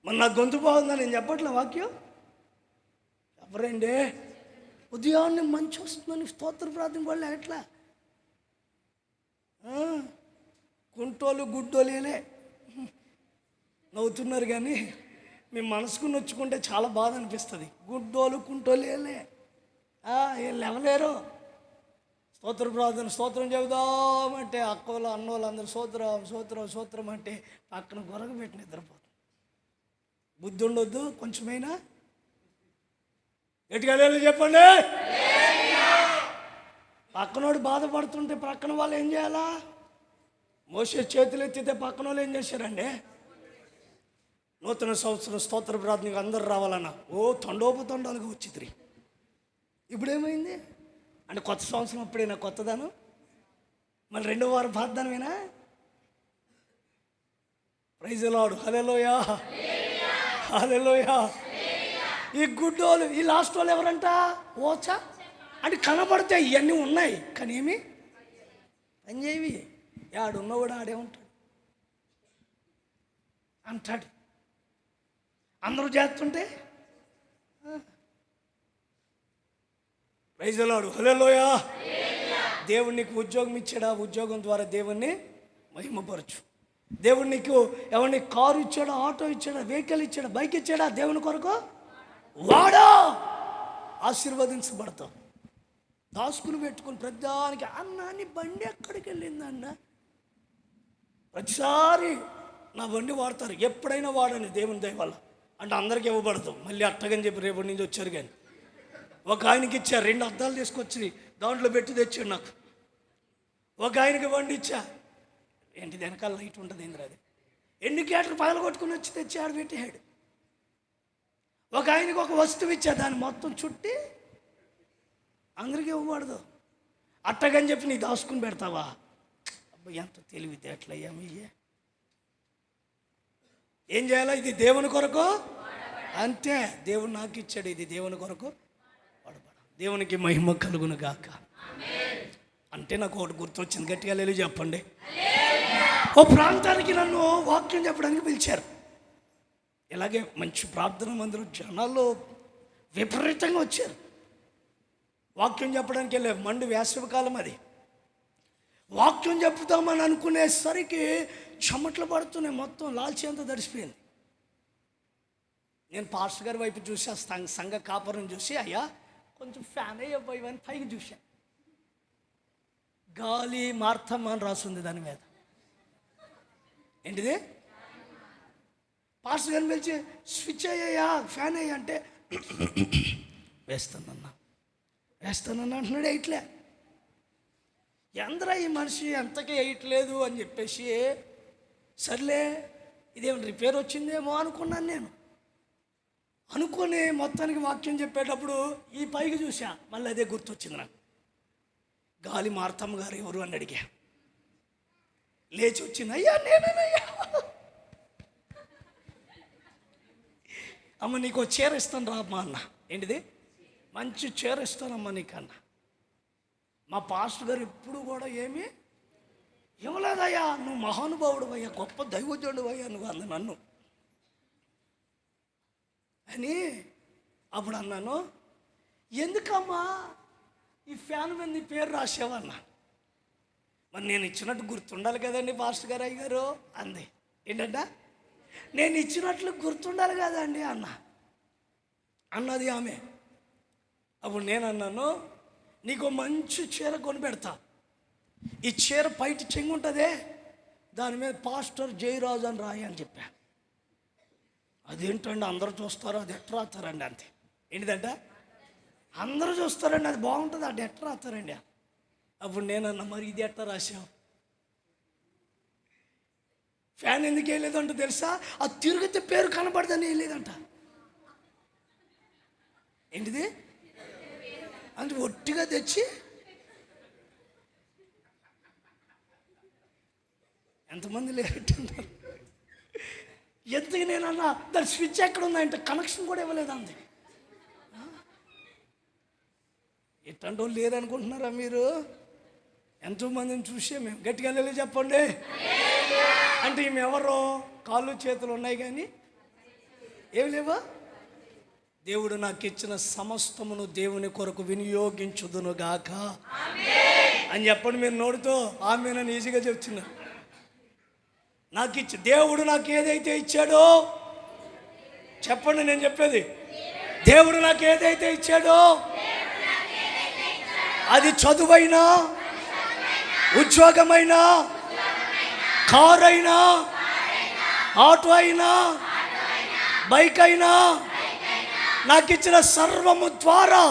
మరి నా గొంతు బాగుందా నేను చెప్పట్లే వాక్యం? చెప్పరండి. ఉదయాన్నే మంచి వస్తుందని స్తోత్ర ప్రార్థన వాళ్ళు ఎట్లా కుంటోలు గుడ్డోలేలే నవ్వుతున్నారు, కానీ మీ మనసుకు నొచ్చుకుంటే చాలా బాధ అనిపిస్తుంది. గుడ్డోలు కుంటోలేలే వీళ్ళు లేవలేరు. స్తోత్ర ప్రార్థన స్తోత్రం చెబుదామంటే అక్కలు అన్నోళ్ళు అందరూ స్తోత్రం స్తోత్రం స్తోత్రం అంటే పక్కన గొరగ పెట్టి నిద్రపోతుంది. బుద్ధి ఉండొద్దు కొంచెమైనా? గట్టిగా లేదు చెప్పండి. పక్కనోడు బాధపడుతుంటే పక్కన వాళ్ళు ఏం చేయాలా? మోసే చేతులు ఎత్తితే పక్కన వాళ్ళు ఏం చేశారండి? నూతన సంవత్సరం స్తోత్ర ప్రార్థనకు అందరు రావాలన్నా తండోపతండాలుగా వచ్చింది. ఇప్పుడేమైంది అంటే కొత్త సంవత్సరం అప్పుడైనా కొత్తదాను, మళ్ళీ రెండో వారం ప్రార్థనమేనా? Praise the lord, hallelujah hallelujah. ఈ గుడ్డోలు ఈ లాస్ట్ వాళ్ళు ఎవరంట? ఓచా అంటే కనబడితే ఇవన్నీ ఉన్నాయి కానీ ఏమి పని చేయవి. ఆడున్న కూడా ఆడే ఉంటాడు అంటాడు. అందరూ చేస్తుంటే ప్రైజ్ ది లార్డ్, హల్లెలూయా. దేవుడు నీకు ఉద్యోగం ఇచ్చాడా? ఉద్యోగం ద్వారా దేవుణ్ణి మహిమపరచు. దేవుడు నీకు ఎవరిని కారు ఇచ్చాడా, ఆటో ఇచ్చాడా, వెహికల్ ఇచ్చాడా, బైక్ ఇచ్చాడా? దేవుని కొరకు వాడా, ఆశీర్వదించబడతావు. దాసుకుని పెట్టుకుని ప్రతిదానికి అన్నాన్ని బండి ఎక్కడికి వెళ్ళిందన్న ప్రతిసారి నా బండి వాడతారు. ఎప్పుడైనా వాడని దేవుని దయ వల్ల అంటే అందరికీ ఇవ్వబడతాం. మళ్ళీ అట్టగని చెప్పి రేపటి నుంచి వచ్చారు. కానీ ఒక ఆయనకి ఇచ్చారు, 2 అద్దాలు తీసుకొచ్చి దాంట్లో పెట్టి తెచ్చాడు నాకు. ఒక ఆయనకి బండి ఇచ్చా, ఏంటి వెనకాల లైట్ ఉంటుంది ఏంద్ర, అది ఇండికేటర్ పగల కొట్టుకుని వచ్చి తెచ్చి ఆడ పెట్టాడు. ఒక ఆయనకి ఒక వస్తువు ఇచ్చా, దాన్ని మొత్తం చుట్టి అందరికీ ఇవ్వబడదు. అట్టగని చెప్పి నీ దాచుకుని పెడతావా? అబ్బా ఎంత తెలివితేటలయ్యా మీయే. ఏం చేయాలా? ఇది దేవుని కొరకు అంతే. దేవుడు నాకు ఇచ్చాడు, ఇది దేవుని కొరకు వాడబడ. దేవునికి మహిమ కలుగును గాక. అంటే నాకు ఒకటి గుర్తొచ్చింది, గట్టిగా లేదు చెప్పండి. ఓ ప్రాంతానికి నన్ను వాక్యం చెప్పడానికి పిలిచారు. ఇలాగే మంచి ప్రార్థన మందిరం, జనాలు విపరీతంగా వచ్చారు. వాక్యం చెప్పడానికి వెళ్ళే మండు వేసవికాలం అది. వాక్యం చెప్తామని అనుకునేసరికి చెమట్లు పడుతున్నాయి, మొత్తం లాల్చి అంతా తడిసిపోయింది. నేను పాస్టర్ గారి వైపు చూసి ఆ సంఘ కాపురం చూసి, అయ్యా కొంచెం ఫ్యాన్ అయ్యా ఇవన్నీ పైకి చూసా. గాలి మార్తమ్మ అని రాసింది దాని మీద. ఏంటిది? పాస్టర్ గారిని పిలిచి స్విచ్ అయ్యాయా, ఫ్యాన్ అయ్యా అంటే వేస్తానన్నా అంటున్నాడు. వేయట్లే. ఎందరా ఈ మనిషి ఎంతకీ వేయట్లేదు అని చెప్పేసి సర్లే ఇదేమైనా రిపేర్ వచ్చిందేమో అనుకున్నాను నేను. అనుకుని మొత్తానికి వాక్యం చెప్పేటప్పుడు ఈ పైకి చూసా, మళ్ళీ అదే గుర్తొచ్చింది నాకు. గాలి మార్తమ్మ గారు ఎవరు అని అడిగా. లేచి వచ్చింది, అయ్యా నేనేనయ్యా. అమ్మ నీకు చీర ఇస్తాను రా అమ్మ అన్న. ఏంటిది? మంచి చీర ఇస్తానమ్మా నీకన్నా. మా పాస్టర్ గారు ఎప్పుడు కూడా ఏమీ ఇవ్వలేదయ్యా, నువ్వు మహానుభావుడు అయ్యా, గొప్ప దైవజనుడు అయ్యా నువ్వు అంది నన్ను అని. అప్పుడు అన్నాను, ఎందుకమ్మా ఈ ఫ్యాన్ మీద నీ పేరు రాసావన్నా. మరి నేను ఇచ్చినట్టు గుర్తుండాలి కదండి పాస్టర్ గారు అయ్యారు అంది. ఏంటంట? నేను ఇచ్చినట్లు గుర్తుండాలి కదండి అన్నది ఆమె. అప్పుడు నేను అన్నాను, నీకు మంచి చీర కొని పెడతా. ఈ చీర పైట చెంగు ఉంటుందే, దాని మీద పాస్టర్ జయరాజు అని రాయి అని చెప్పా. అదేంటండి అందరూ చూస్తారు, అది ఎట్లా రాస్తారండి అంతే. ఏంటిదంట? అందరూ చూస్తారండి, అది బాగుంటుంది, అది ఎట్లా రాస్తారండి. అప్పుడు నేనన్నా, మరి ఇది ఎట్లా రాసావు? ఫ్యాన్ ఎందుకు వేయలేదంట తెలుసా? అది తిరిగితే పేరు కనబడదని వేయలేదంట. ఏంటిది అంటే ఒట్టిగా తెచ్చి ఎంతమంది లేరంటున్నారు. ఎందుకు నేనన్నా దాని స్విచ్ ఎక్కడ ఉందంటే కనెక్షన్ కూడా ఇవ్వలేదంది. ఎట్లాంటి వాళ్ళు లేరనుకుంటున్నారా మీరు? ఎంతోమందిని చూసే మేము గట్టిగా వెళ్ళి చెప్పండి అంటే ఈమె ఎవరో కాళ్ళు చేతులు ఉన్నాయి కానీ ఏమి లేవా? దేవుడు నాకు ఇచ్చిన సమస్తమును దేవుని కొరకు వినియోగించుదును గాక అని చెప్పండి. మీరు నోడుతో ఆమెనని ఈజీగా చెప్తున్నా. నాకు దేవుడు నాకు ఏదైతే ఇచ్చాడో చెప్పండి, నేను చెప్పేది. దేవుడు నాకు ఏదైతే ఇచ్చాడో అది చదువైనా, ఉద్యోగమైనా, కారు అయినా, ఆటో అయినా, బైక్ అయినా, నాకు ఇచ్చిన సర్వము ద్వారా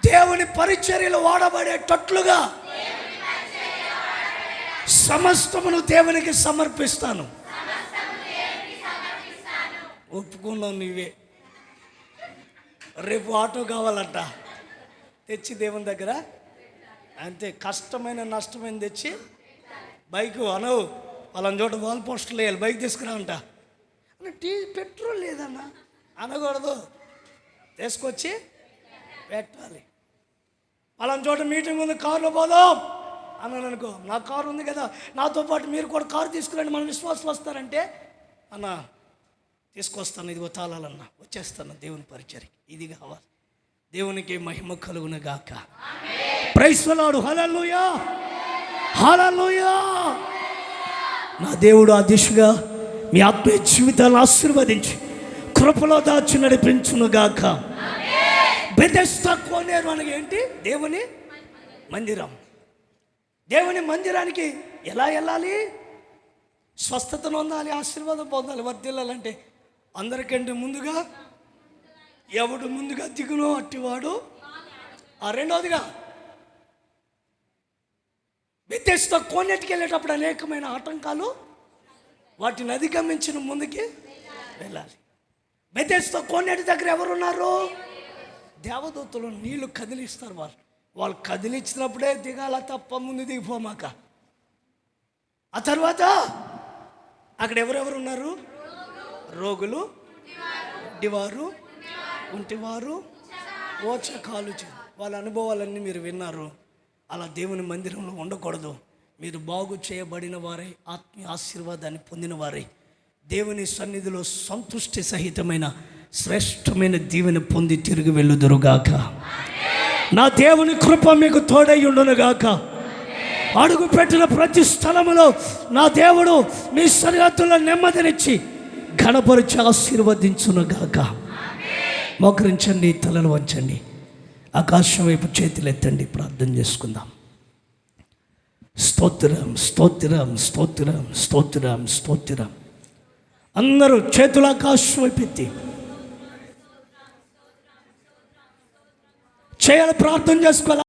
దేవుని పరిచర్యలు వాడబడేటట్లుగా సమస్తమును దేవునికి సమర్పిస్తాను. ఒప్పుకున్నావు నీవే. రేపు ఆటో కావాలంట, తెచ్చి దేవుని దగ్గర అంతే. కష్టమైన నష్టమైన తెచ్చి బైకు అనవు వాళ్ళని చోట వాల్ పోస్టర్లు వేయాలి, బైక్ తీసుకురా అంట. పెట్రోల్ లేదన్నా అనకూడదు, తీసుకొచ్చి పెట్టాలి. వాళ్ళని చోట మీటింగ్ ఉంది, కారులో పోదాం అన్నాను అనుకో, నా కారు ఉంది కదా, నాతో పాటు మీరు కూడా కారు తీసుకురండి, మన విశ్వాసాలు వస్తారంటే అన్న తీసుకొస్తాను, ఇదిగో తాళాలన్నా, వచ్చేస్తాను దేవుని పరిచర్యకి. ఇది కావాలి. దేవునికి మహిమ కలుగును గాక. Praise the lord. Hallelujah, hallelujah. నా దేవుడు ఆ దిశగా మీ ఆత్మీయ జీవితాలను ఆశీర్వదించి కృపలో దాచి నడిపించును గాక. బెతెస్దా కోనేరు అనగా ఏంటి? దేవుని మందిరం. దేవుని మందిరానికి ఎలా వెళ్ళాలి? స్వస్థతను పొందాలి, ఆశీర్వాదం పొందాలి, వర్ధిల్లాలంటే అందరికంటే ముందుగా ఎవడు ముందుగా దిగునో అట్టివాడు. రెండవదిగా బెతెస్దా కోనేటికి వెళ్ళేటప్పుడు అనేకమైన ఆటంకాలు, వాటిని అధిగమించిన ముందుకి వెళ్ళాలి. బెతెస్దా కోనేటి దగ్గర ఎవరున్నారు? దేవదూతలు. నీళ్లు కదిలిస్తారు. వాళ్ళు కదిలించినప్పుడే దిగాల తప్ప ముందు దిగిపోమాక. ఆ తర్వాత అక్కడ ఎవరెవరు ఉన్నారు? రోగులు, గుడ్డివారు, కుంటివారు, ఓచకాలు. వాళ్ళ అనుభవాలన్నీ మీరు విన్నారు. అలా దేవుని మందిరంలో ఉండకూడదు. మీరు బాగు చేయబడిన వారై, ఆత్మీయ ఆశీర్వాదాన్ని పొందిన వారై, దేవుని సన్నిధిలో సంతుష్టి సహితమైన శ్రేష్టమైన దీవెన పొంది తిరిగి వెళ్ళుదురుగాక. నా దేవుని కృప మీకు తోడై ఉండునుగాక. అడుగు పెట్టిన ప్రతి స్థలములో నా దేవుడు మీ సరిహద్దుల్లో నెమ్మదినిచ్చి ఘనపరిచి ఆశీర్వదించునుగాక. మోకరించండి, తలలు వంచండి, ఆకాశం వైపు చేతులెత్తండి, ప్రార్థన చేసుకుందాం. స్తోత్రం, స్తోత్రం, స్తోత్రం, స్తోత్రం, స్తోత్రం. అందరూ చేతుల ఆకాశం వైపెత్తి చేయాలి, ప్రార్థన చేసుకోవాలి.